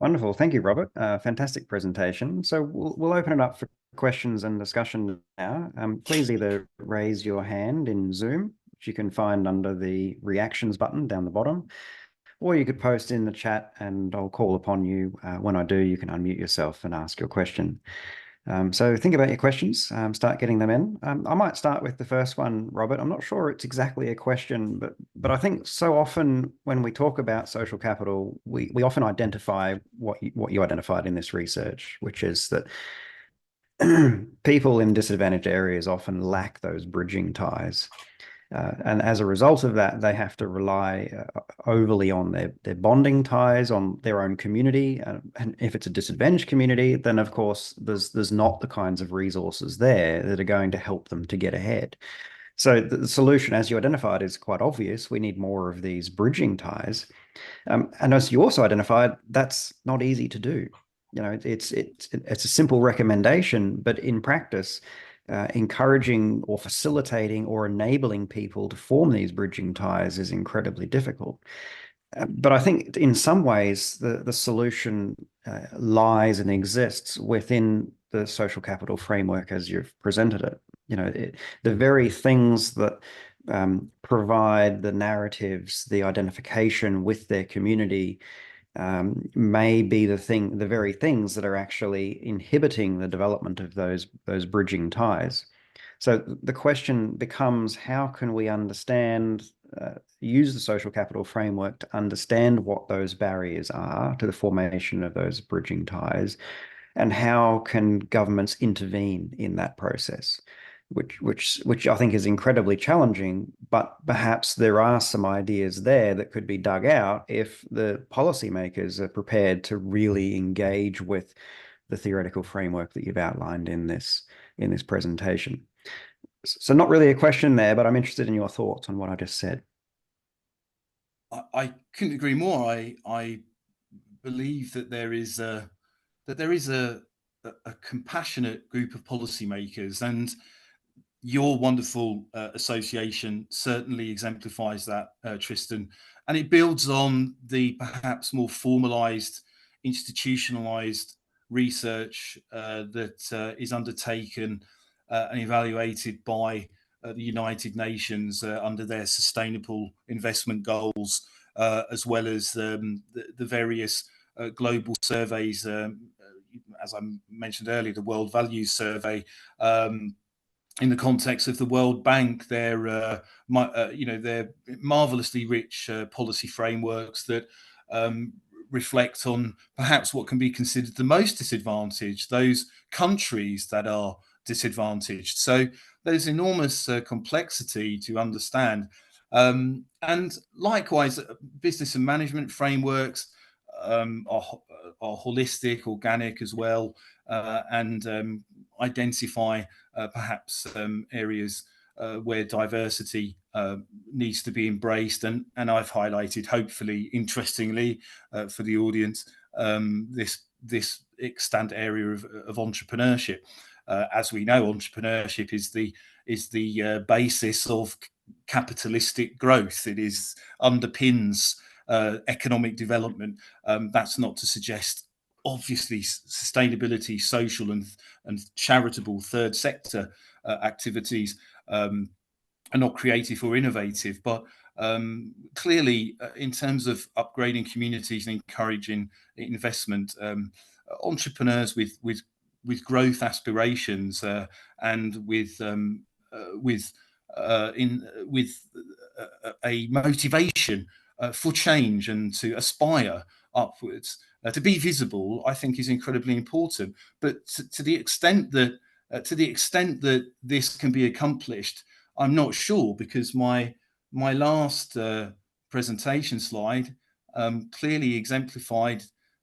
Wonderful. Thank you, Robert. Fantastic presentation. So we'll open it up for questions and discussion now. Please either raise your hand in Zoom, which you can find under the reactions button down the bottom, or you could post in the chat and I'll call upon you. When I do, you can unmute yourself and ask your question. So think about your questions, start getting them in. I might start with the first one, Robert. I'm not sure it's exactly a question, but I think so often when we talk about social capital, we often identify what you identified in this research, which is that people in disadvantaged areas often lack those bridging ties. And as a result of that, they have to rely overly on their bonding ties, on their own community. And if it's a disadvantaged community, then of course there's not the kinds of resources there that are going to help them to get ahead. So the solution, as you identified, is quite obvious. We need more of these bridging ties. And as you also identified, that's not easy to do. You know, it's a simple recommendation, but in practice, encouraging or facilitating or enabling people to form these bridging ties is incredibly difficult. But I think in some ways the solution lies and exists within the social capital framework as you've presented it. You know, the very things that provide the narratives, the identification with their community, may be the very things that are actually inhibiting the development of those bridging ties. So the question becomes, how can we use the social capital framework to understand what those barriers are to the formation of those bridging ties, and how can governments intervene in that process? Which I think is incredibly challenging, but perhaps there are some ideas there that could be dug out if the policymakers are prepared to really engage with the theoretical framework that you've outlined in this presentation. So not really a question there, but I'm interested in your thoughts on what I just said. I couldn't agree more. I believe that there is a compassionate group of policymakers, and your wonderful association certainly exemplifies that, Tristan, and it builds on the perhaps more formalized, institutionalized research that is undertaken and evaluated by the United Nations under their sustainable investment goals, as well as the various global surveys, as I mentioned earlier, the World Values Survey. In the context of the World Bank, they're marvelously rich policy frameworks that reflect on perhaps what can be considered the most disadvantaged, those countries that are disadvantaged. So there's enormous complexity to understand. And likewise, business and management frameworks are holistic, organic as well, and identify perhaps areas where diversity needs to be embraced. And I've highlighted, hopefully, interestingly for the audience, this extant area of entrepreneurship. As we know, entrepreneurship is the basis of capitalistic growth. It underpins economic development. That's not to suggest, obviously, sustainability, social and charitable third sector activities are not creative or innovative, but clearly, in terms of upgrading communities and encouraging investment, entrepreneurs with growth aspirations and with a motivation for change and to aspire upwards, to be visible, I think is incredibly important. But to the extent that this can be accomplished, I'm not sure, because my last presentation slide clearly exemplified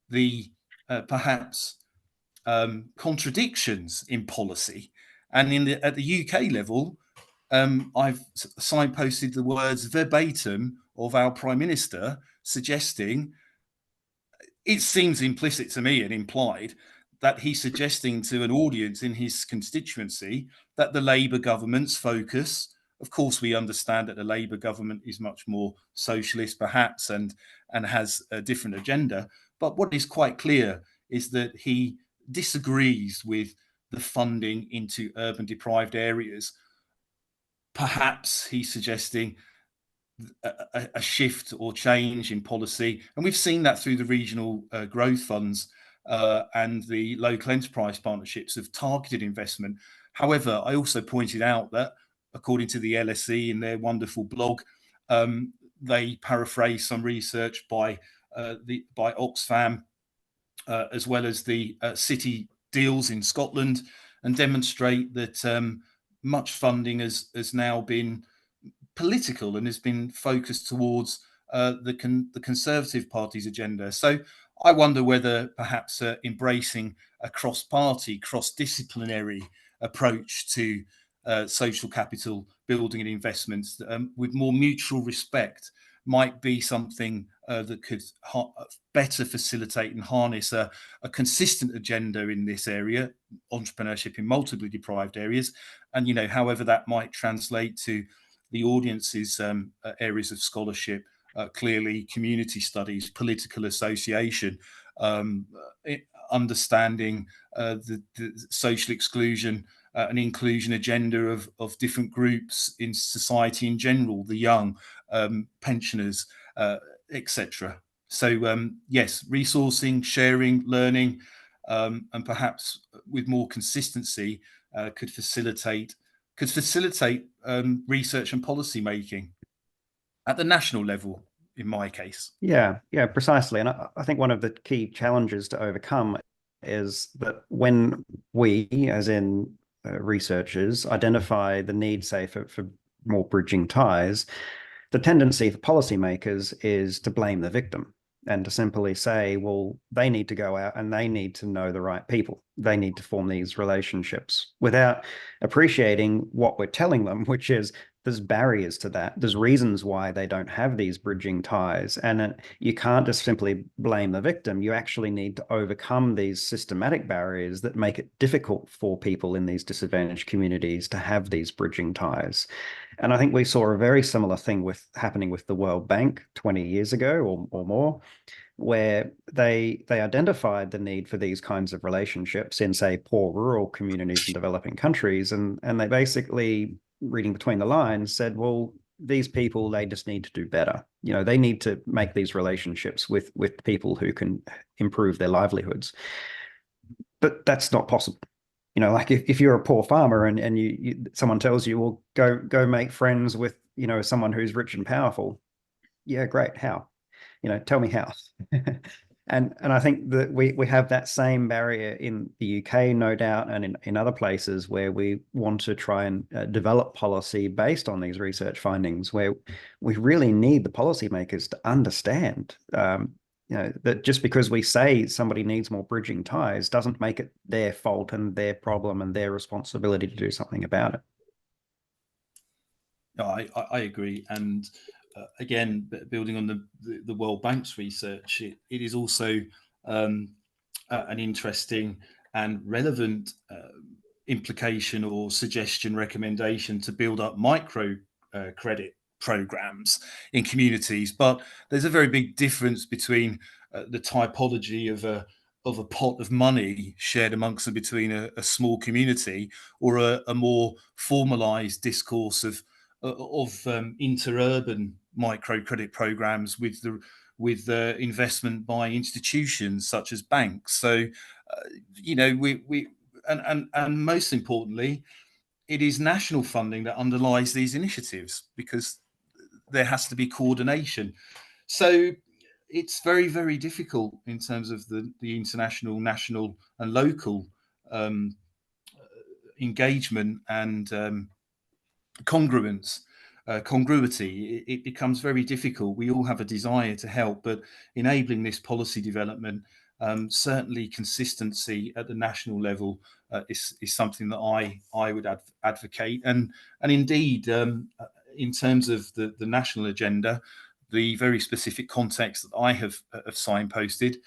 the perhaps contradictions in policy. And at the UK level, I've signposted the words verbatim of our Prime Minister, suggesting, it seems implicit to me and implied, that he's suggesting to an audience in his constituency that the Labour government's focus, of course, we understand that the Labour government is much more socialist, perhaps, and has a different agenda. But what is quite clear is that he disagrees with the funding into urban deprived areas. Perhaps he's suggesting a shift or change in policy, and we've seen that through the regional growth funds and the local enterprise partnerships of targeted investment. However, I also pointed out that, according to the LSE in their wonderful blog, they paraphrase some research by Oxfam, as well as the city deals in Scotland, and demonstrate that much funding has now been political and has been focused towards the Conservative Party's agenda. So I wonder whether perhaps embracing a cross-party, cross-disciplinary approach to social capital building and investments with more mutual respect might be something that could better facilitate and harness a consistent agenda in this area, entrepreneurship in multiply deprived areas. And, however that might translate to the audience's areas of scholarship, clearly community studies, political association, understanding the social exclusion and inclusion agenda of different groups in society in general, the young, pensioners, etc. So yes, resourcing, sharing, learning, and perhaps with more consistency could facilitate research and policy making at the national level, in my case. Yeah, precisely. And I think one of the key challenges to overcome is that when we, as in researchers, identify the need, say, for more bridging ties, the tendency for policymakers is to blame the victim and to simply say, well, they need to go out and they need to know the right people. They need to form these relationships, without appreciating what we're telling them, which is there's barriers to that. There's reasons why they don't have these bridging ties. And you can't just simply blame the victim. You actually need to overcome these systematic barriers that make it difficult for people in these disadvantaged communities to have these bridging ties. And I think we saw a very similar thing happening with the World Bank 20 years ago or more, where they identified the need for these kinds of relationships in, say, poor rural communities in developing countries. And they basically, reading between the lines, said, well, these people, they just need to do better. they need to make these relationships with people who can improve their livelihoods. But that's not possible. Like if you're a poor farmer and someone tells you, well, go make friends with, someone who's rich and powerful. Yeah, great. How? Tell me how. And I think that we have that same barrier in the UK, no doubt, and in other places where we want to try and develop policy based on these research findings, where we really need the policymakers to understand, that just because we say somebody needs more bridging ties doesn't make it their fault and their problem and their responsibility to do something about it. No, I agree. And again, building on the World Bank's research, it is also an interesting and relevant implication or suggestion, recommendation to build up micro credit programs in communities. But there's a very big difference between the typology of a pot of money shared amongst and between a small community, or a more formalized discourse of interurban microcredit programs with investment by institutions such as banks. So, we and most importantly, it is national funding that underlies these initiatives, because there has to be coordination. So it's very, very difficult in terms of the international, national, and local engagement and congruity. It becomes very difficult. We all have a desire to help, but enabling this policy development, certainly consistency at the national level, is something that I would advocate. And indeed, in terms of the national agenda, the very specific context that I have signposted,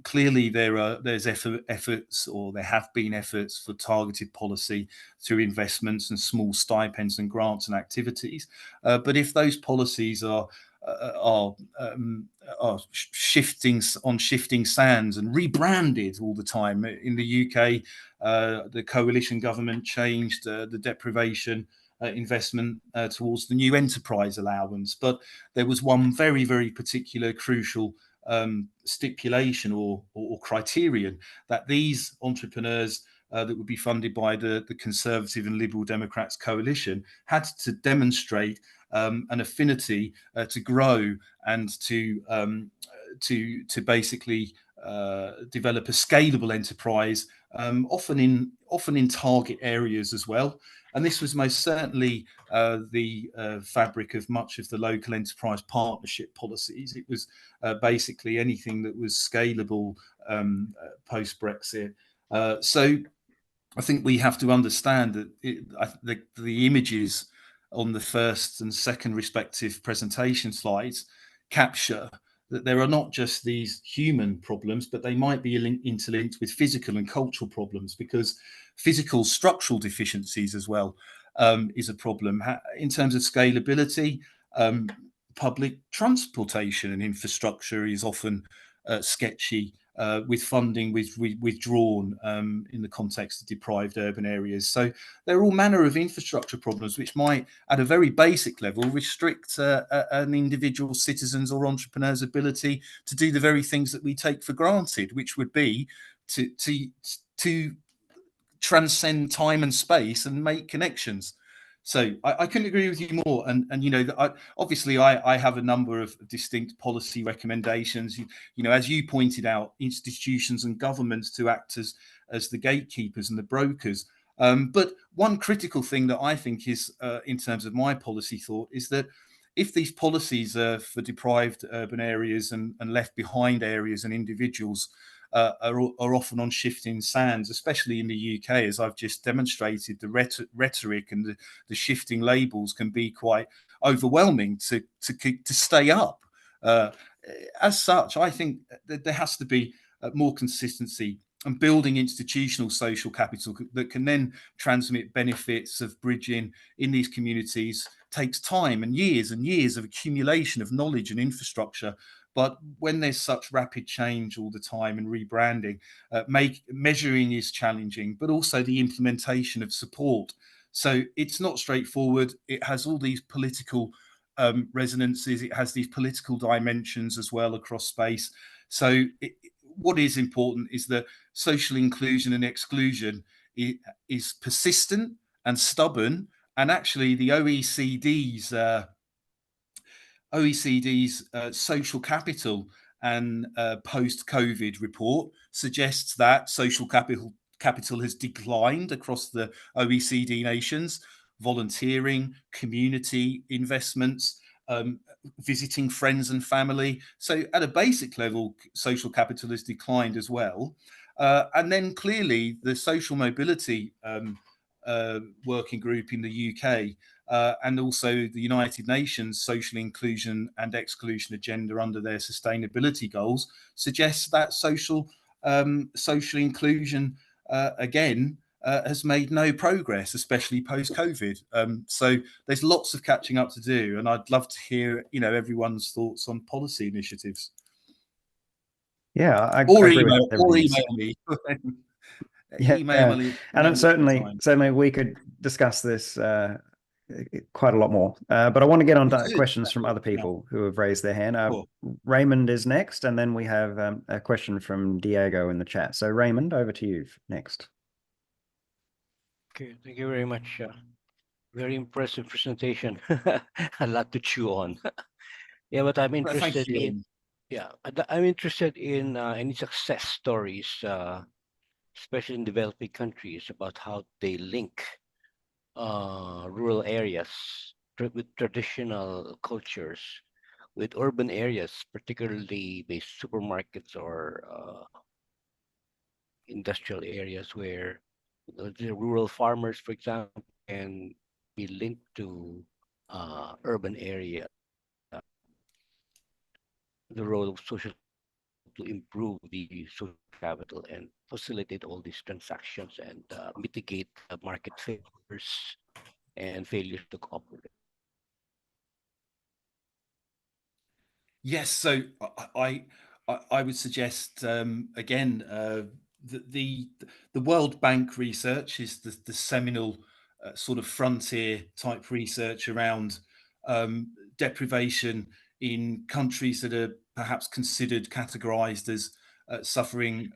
clearly there's efforts, or there have been efforts for targeted policy through investments and small stipends and grants and activities. But if those policies are shifting sands and rebranded all the time. In the UK, the coalition government changed the deprivation investment towards the new enterprise allowance, but there was one very, very particular crucial stipulation or criterion, that these entrepreneurs that would be funded by the Conservative and Liberal Democrats coalition had to demonstrate an affinity to grow and to basically develop a scalable enterprise, often in target areas as well. And this was most certainly the fabric of much of the local enterprise partnership policies. It was basically anything that was scalable post-Brexit. So I think we have to understand that the images on the first and second respective presentation slides capture that there are not just these human problems, but they might be interlinked with physical and cultural problems, because physical structural deficiencies as well is a problem. In terms of scalability, public transportation and infrastructure is often sketchy, with funding withdrawn in the context of deprived urban areas. So there are all manner of infrastructure problems which might, at a very basic level, restrict an individual citizen's or entrepreneur's ability to do the very things that we take for granted, which would be to transcend time and space and make connections. So I couldn't agree with you more. And obviously I have a number of distinct policy recommendations. As you pointed out, institutions and governments to act as the gatekeepers and the brokers. But one critical thing that I think is, in terms of my policy thought, is that if these policies are for deprived urban areas and left behind areas and individuals, are often on shifting sands, especially in the UK, as I've just demonstrated. The rhetoric and the shifting labels can be quite overwhelming to stay up. As such, I think that there has to be more consistency, and building institutional social capital that can then transmit benefits of bridging in these communities takes time and years of accumulation of knowledge and infrastructure. But when there's such rapid change all the time and rebranding, measuring is challenging, but also the implementation of support. So it's not straightforward. It has all these political resonances. It has these political dimensions as well across space. So what is important is that social inclusion and exclusion is persistent and stubborn. And actually, the OECD's social capital and post-COVID report suggests that social capital has declined across the OECD nations. Volunteering, community investments, visiting friends and family. So at a basic level, social capital has declined as well. And then clearly the social mobility working group in the UK and also the United Nations social inclusion and exclusion agenda under their sustainability goals suggests that social inclusion again has made no progress, especially post-COVID. So there's lots of catching up to do, and I'd love to hear everyone's thoughts on policy initiatives. Yeah, I Or agree with email everything. me. Yeah, and certainly we could discuss this quite a lot more. But I want to get on to questions from other people who have raised their hand. Cool. Raymond is next, and then we have a question from Diego in the chat. So Raymond, over to you next. Okay, thank you very much. Very impressive presentation. A lot to chew on. Yeah, but I'm interested in I'm interested in any success stories, especially in developing countries, about how they link rural areas with traditional cultures with urban areas, particularly the supermarkets or industrial areas where the rural farmers, for example, can be linked to urban area. The role of social to improve the social capital and facilitate all these transactions and mitigate market failures and failures to cooperate. Yes, so I would suggest again the World Bank research is the seminal sort of frontier type research around deprivation in countries that are perhaps considered categorized as suffering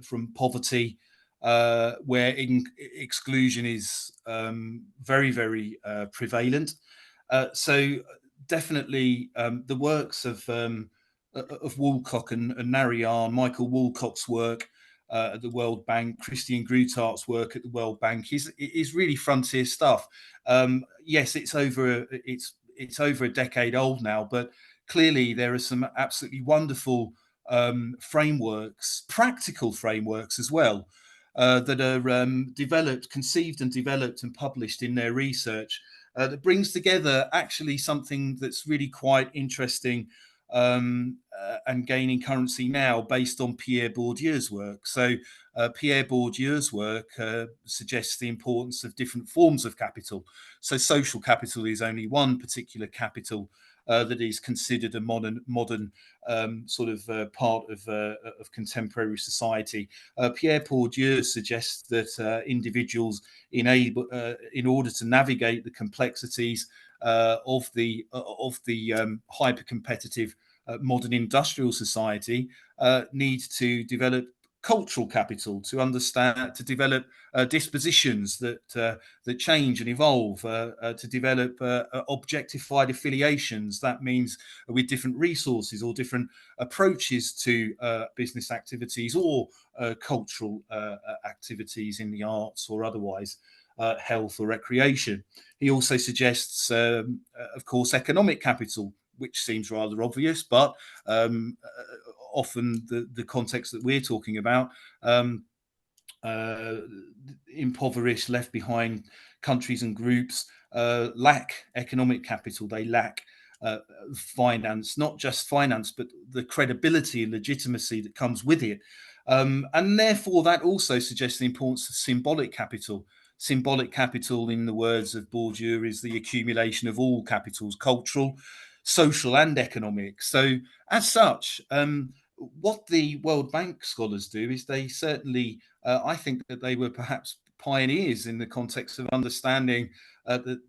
from poverty, where exclusion is very, very prevalent. So definitely the works of Woolcock and Narayan, Michael Woolcock's work at the World Bank, Christian Grutart's work at the World Bank is really frontier stuff. Yes, it's over a decade old now, but clearly there are some absolutely wonderful frameworks, practical frameworks as well, that are conceived and developed and published in their research that brings together actually something that's really quite interesting and gaining currency now based on Pierre Bourdieu's work. So Pierre Bourdieu's work suggests the importance of different forms of capital. So social capital is only one particular capital that is considered a modern sort of part of contemporary society. Pierre Bourdieu suggests that individuals in order to navigate the complexities of the hyper-competitive modern industrial society need to develop cultural capital to understand, to develop dispositions that change and evolve, to develop objectified affiliations. That means with different resources or different approaches to business activities or cultural activities in the arts or otherwise. Health or recreation. He also suggests, of course, economic capital, which seems rather obvious, but often the context that we're talking about, impoverished, left behind countries and groups lack economic capital. They lack finance, not just finance, but the credibility and legitimacy that comes with it. And therefore, that also suggests the importance of symbolic capital. Symbolic capital, in the words of Bourdieu, is the accumulation of all capitals, cultural, social, and economic. So, as such, what the World Bank scholars do is they certainly, I think that they were perhaps pioneers in the context of understanding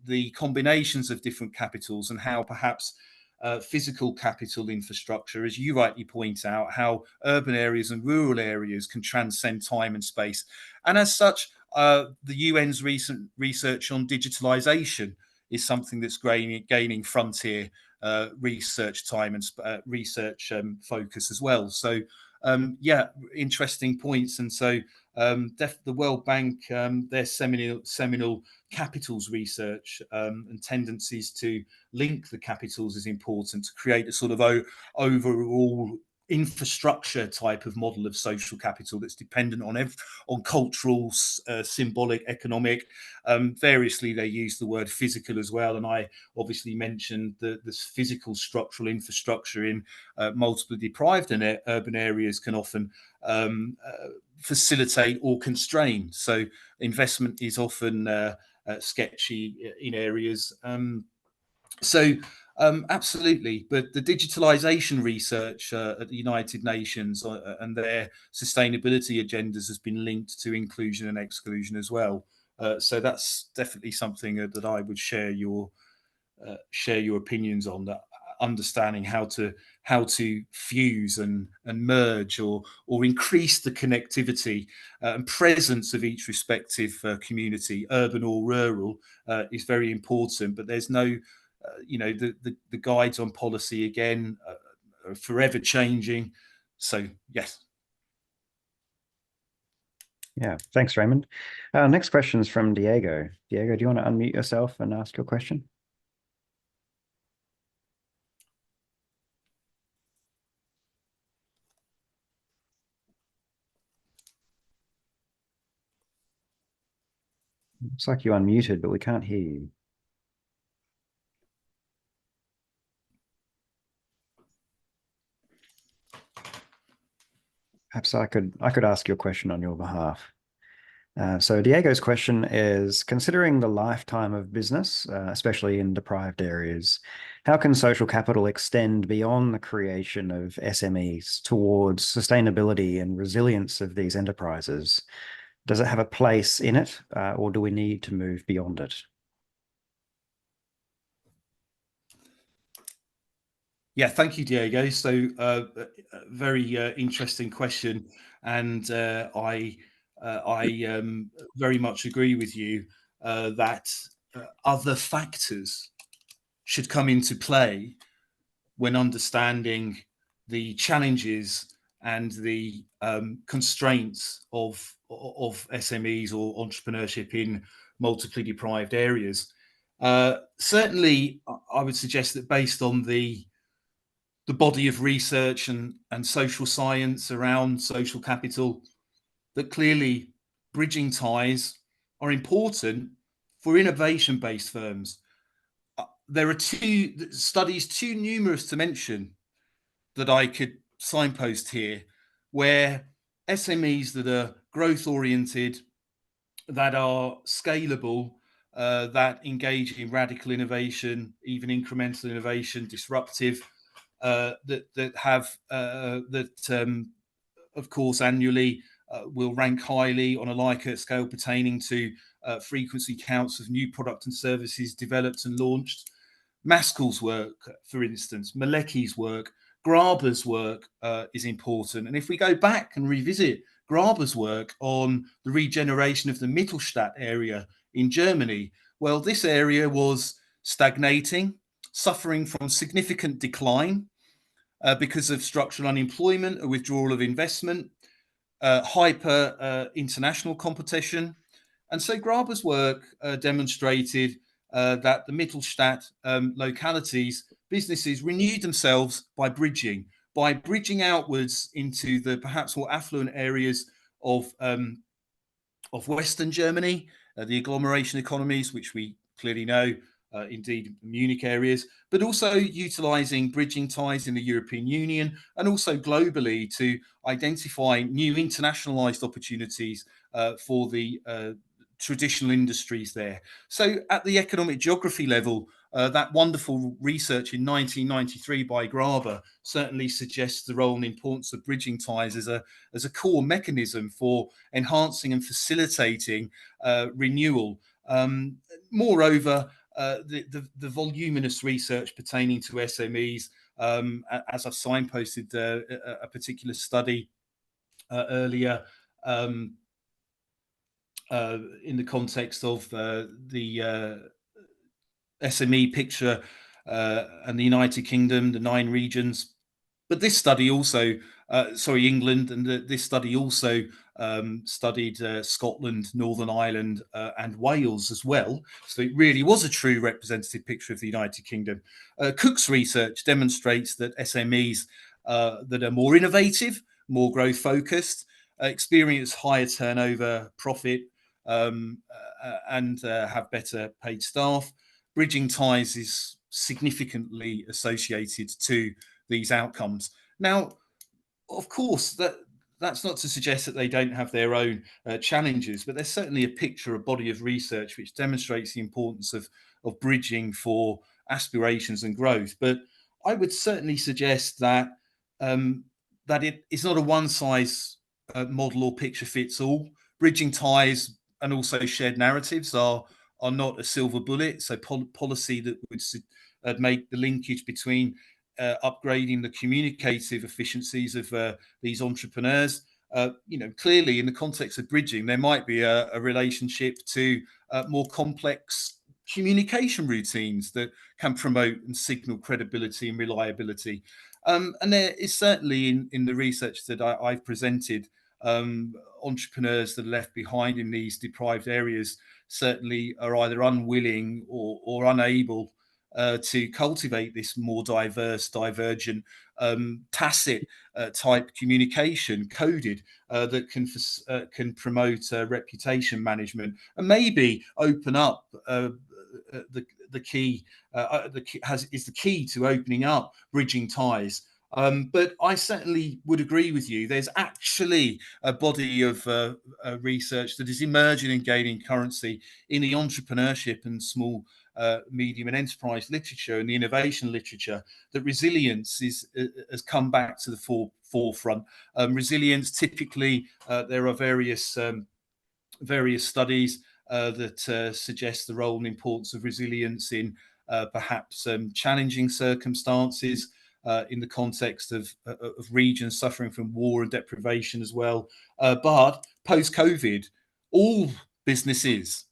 the combinations of different capitals and how perhaps physical capital infrastructure, as you rightly point out, how urban areas and rural areas can transcend time and space. And as such, the UN's recent research on digitalization is something that's gaining frontier research time and research focus as well. So yeah, interesting points. And so the World Bank, their seminal capitals research and tendencies to link the capitals is important to create a sort of overall infrastructure type of model of social capital that's dependent on cultural, symbolic, economic. Variously, they use the word physical as well, and I obviously mentioned this physical structural infrastructure in multiple deprived and urban areas can often facilitate or constrain. So investment is often sketchy in areas. Absolutely, but the digitalization research at the United Nations and their sustainability agendas has been linked to inclusion and exclusion as well. So that's definitely something that I would share your opinions on, that understanding how to fuse and merge or increase the connectivity and presence of each respective community, urban or rural, is very important. But there's no the guides on policy again are forever changing. So yes. Yeah, thanks, Raymond. Next question is from Diego. Diego, do you want to unmute yourself and ask your question? Looks like you unmuted, but we can't hear you. Perhaps I could ask your question on your behalf. So Diego's question is, considering the lifetime of business, especially in deprived areas, how can social capital extend beyond the creation of SMEs towards sustainability and resilience of these enterprises? Does it have a place in it, or do we need to move beyond it? Yeah, thank you, Diego. So very interesting question, and I very much agree with you that other factors should come into play when understanding the challenges and the constraints of SMEs or entrepreneurship in multiply deprived areas. Certainly, I would suggest that based on the body of research and social science around social capital, that clearly bridging ties are important for innovation-based firms. There are two studies too numerous to mention that I could signpost here, where SMEs that are growth-oriented, that are scalable, that engage in radical innovation, even incremental innovation, disruptive, that have of course annually will rank highly on a Likert scale pertaining to frequency counts of new product and services developed and launched. Maskell's work, for instance, Malecki's work, Graber's work is important. And if we go back and revisit Graber's work on the regeneration of the Mittelstadt area in Germany, well, this area was stagnating, suffering from significant decline because of structural unemployment, a withdrawal of investment, hyper international competition. And so Graber's work demonstrated that the Mittelstadt localities, businesses renewed themselves by bridging outwards into the perhaps more affluent areas of Western Germany, the agglomeration economies, which we clearly know, indeed Munich areas, but also utilising bridging ties in the European Union and also globally to identify new internationalised opportunities for the traditional industries there. So at the economic geography level, that wonderful research in 1993 by Graber certainly suggests the role and importance of bridging ties as a core mechanism for enhancing and facilitating renewal. Moreover, the voluminous research pertaining to SMEs, as I've signposted a particular study earlier, in the context of the SME picture and the United Kingdom, the 9 regions. But this study also, England, and this study also studied Scotland, Northern Ireland, and Wales as well. So it really was a true representative picture of the United Kingdom. Cook's research demonstrates that SMEs that are more innovative, more growth focused, experience higher turnover, profit, and have better paid staff. Bridging ties is significantly associated to these outcomes. Now, of course, that's not to suggest that they don't have their own challenges, but there's certainly a picture, a body of research which demonstrates the importance of bridging for aspirations and growth. But I would certainly suggest that that it is not a one-size model or picture fits all. Bridging ties and also shared narratives are not a silver bullet. So policy that would make the linkage between upgrading the communicative efficiencies of these entrepreneurs. Clearly in the context of bridging, there might be a relationship to more complex communication routines that can promote and signal credibility and reliability. And there is certainly in the research that I've presented, entrepreneurs that are left behind in these deprived areas certainly are either unwilling or unable to cultivate this more diverse, divergent, tacit type communication, coded, that can promote reputation management and maybe open up the key is the key to opening up bridging ties. But I certainly would agree with you. There's actually a body of research that is emerging and gaining currency in the entrepreneurship and small, medium and enterprise literature and the innovation literature, that resilience has come back to the forefront. Resilience, typically, there are various studies that suggest the role and importance of resilience in perhaps challenging circumstances, in the context of regions suffering from war and deprivation as well. But post-COVID, all businesses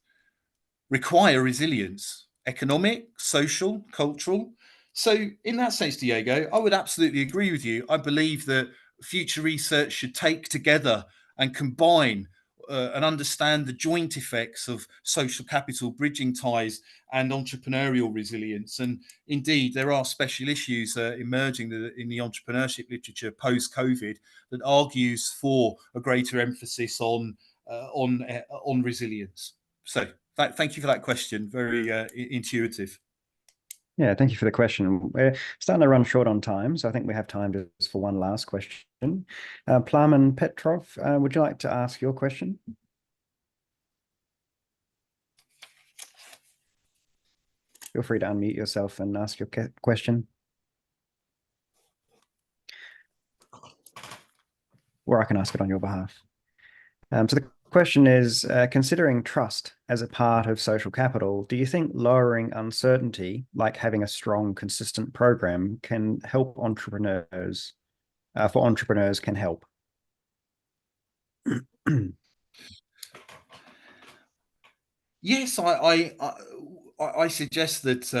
require resilience: economic, social, cultural. So in that sense, Diego, I would absolutely agree with you. I believe that future research should take together and combine and understand the joint effects of social capital, bridging ties, and entrepreneurial resilience. And indeed, there are special issues emerging in the entrepreneurship literature post-COVID that argues for a greater emphasis on resilience. So thank you for that question. Very intuitive. Yeah, thank you for the question. We're starting to run short on time, so I think we have time just for one last question. Plamen Petrov, would you like to ask your question? Feel free to unmute yourself and ask your question. Or I can ask it on your behalf. So the question is, considering trust as a part of social capital, do you think lowering uncertainty, like having a strong, consistent program, can help entrepreneurs, can help? Yes, I suggest that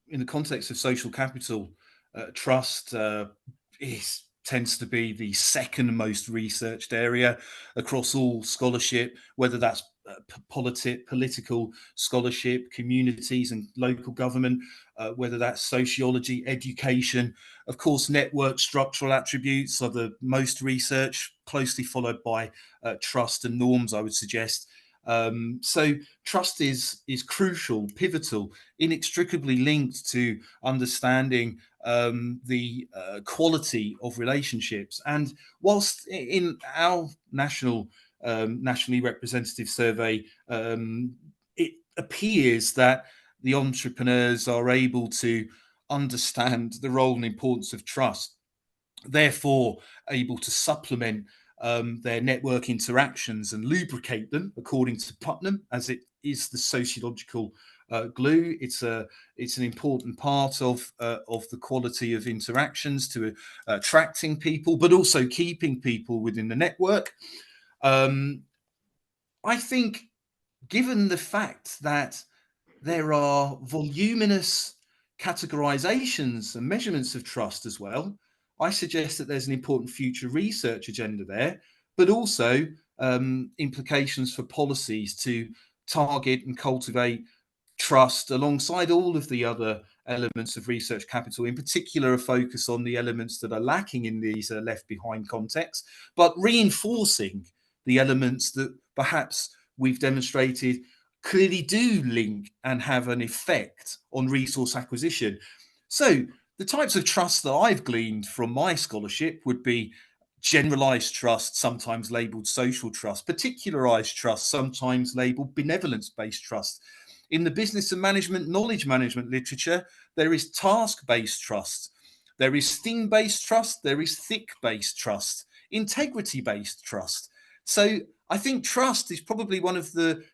in the context of social capital, trust tends to be the second most researched area across all scholarship, whether that's political scholarship, communities and local government, whether that's sociology, education. Of course, network structural attributes are the most researched, closely followed by trust and norms, I would suggest. So trust is crucial, pivotal, inextricably linked to understanding the quality of relationships. And whilst in our nationally representative survey, it appears that the entrepreneurs are able to understand the role and importance of trust, therefore able to supplement their network interactions and lubricate them, according to Putnam, as it is the sociological glue. It's an important part of the quality of interactions to attracting people, but also keeping people within the network. I think, given the fact that there are voluminous categorizations and measurements of trust as well, I suggest that there's an important future research agenda there, but also implications for policies to target and cultivate trust alongside all of the other elements of research capital, in particular a focus on the elements that are lacking in these left behind contexts, but reinforcing the elements that perhaps we've demonstrated clearly do link and have an effect on resource acquisition. So the types of trust that I've gleaned from my scholarship would be generalized trust, sometimes labeled social trust; particularized trust, sometimes labeled benevolence-based trust. In the business and management, knowledge management literature, there is task-based trust, there is thing-based trust, there is thick-based trust, integrity-based trust. So I think trust is probably one of the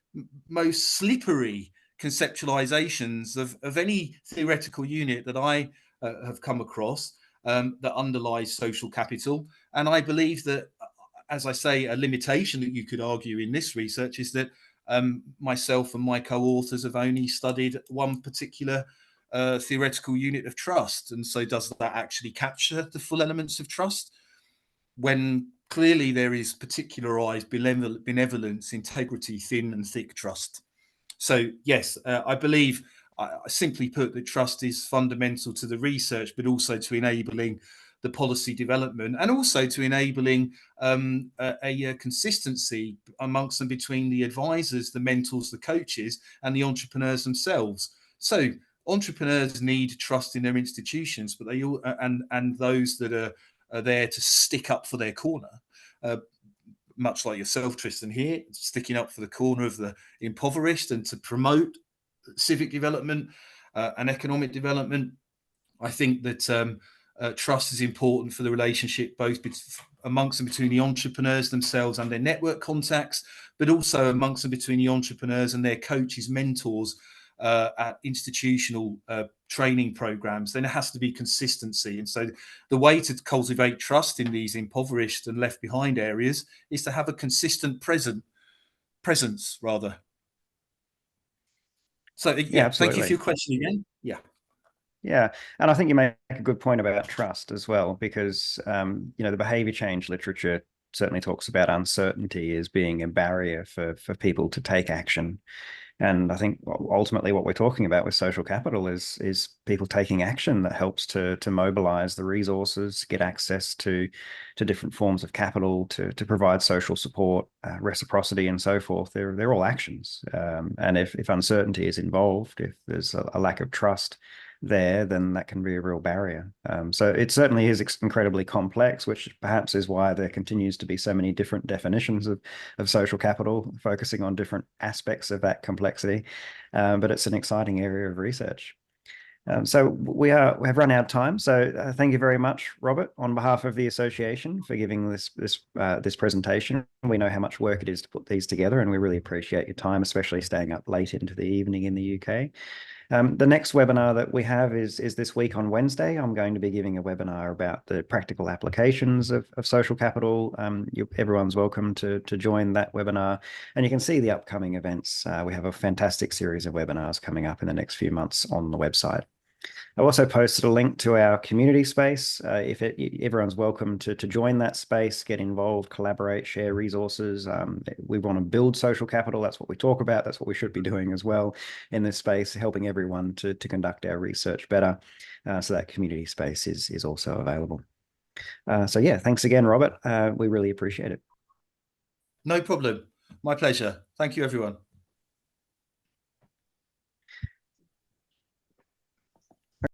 most slippery conceptualizations of any theoretical unit that I have come across that underlies social capital. And I believe that, as I say, a limitation that you could argue in this research is that myself and my co-authors have only studied one particular theoretical unit of trust. And so does that actually capture the full elements of trust, when clearly there is particularized benevolence, integrity, thin and thick trust? So yes, I believe, simply put, that trust is fundamental to the research, but also to enabling the policy development, and also to enabling a consistency amongst and between the advisors, the mentors, the coaches, and the entrepreneurs themselves. So entrepreneurs need trust in their institutions, but they all, and those that are there to stick up for their corner, much like yourself, Tristan, here, sticking up for the corner of the impoverished and to promote civic development and economic development. I think that trust is important for the relationship both amongst and between the entrepreneurs themselves and their network contacts, but also amongst and between the entrepreneurs and their coaches, mentors at institutional training programs. Then there has to be consistency. And so the way to cultivate trust in these impoverished and left behind areas is to have a consistent presence rather. So yeah, thank you for your question again. Yeah, and I think you make a good point about trust as well, because the behavior change literature certainly talks about uncertainty as being a barrier for people to take action. And I think ultimately what we're talking about with social capital is people taking action that helps to mobilize the resources, get access to different forms of capital, to provide social support, reciprocity, and so forth. They're all actions. And if uncertainty is involved, if there's a lack of trust there, then that can be a real barrier. So it certainly is incredibly complex, which perhaps is why there continues to be so many different definitions of social capital, focusing on different aspects of that complexity. But it's an exciting area of research. So we have run out of time. So thank you very much, Robert, on behalf of the association, for giving this presentation. We know how much work it is to put these together, and we really appreciate your time, especially staying up late into the evening in the UK. The next webinar that we have is this week on Wednesday. I'm going to be giving a webinar about the practical applications of social capital. Everyone's welcome to join that webinar, and you can see the upcoming events. We have a fantastic series of webinars coming up in the next few months on the website. I also posted a link to our community space. Everyone's welcome to join that space, get involved, collaborate, share resources. We want to build social capital. That's what we talk about. That's what we should be doing as well in this space, helping everyone to conduct our research better. So that community space is also available. So yeah, thanks again, Robert. We really appreciate it. No problem. My pleasure. Thank you, everyone.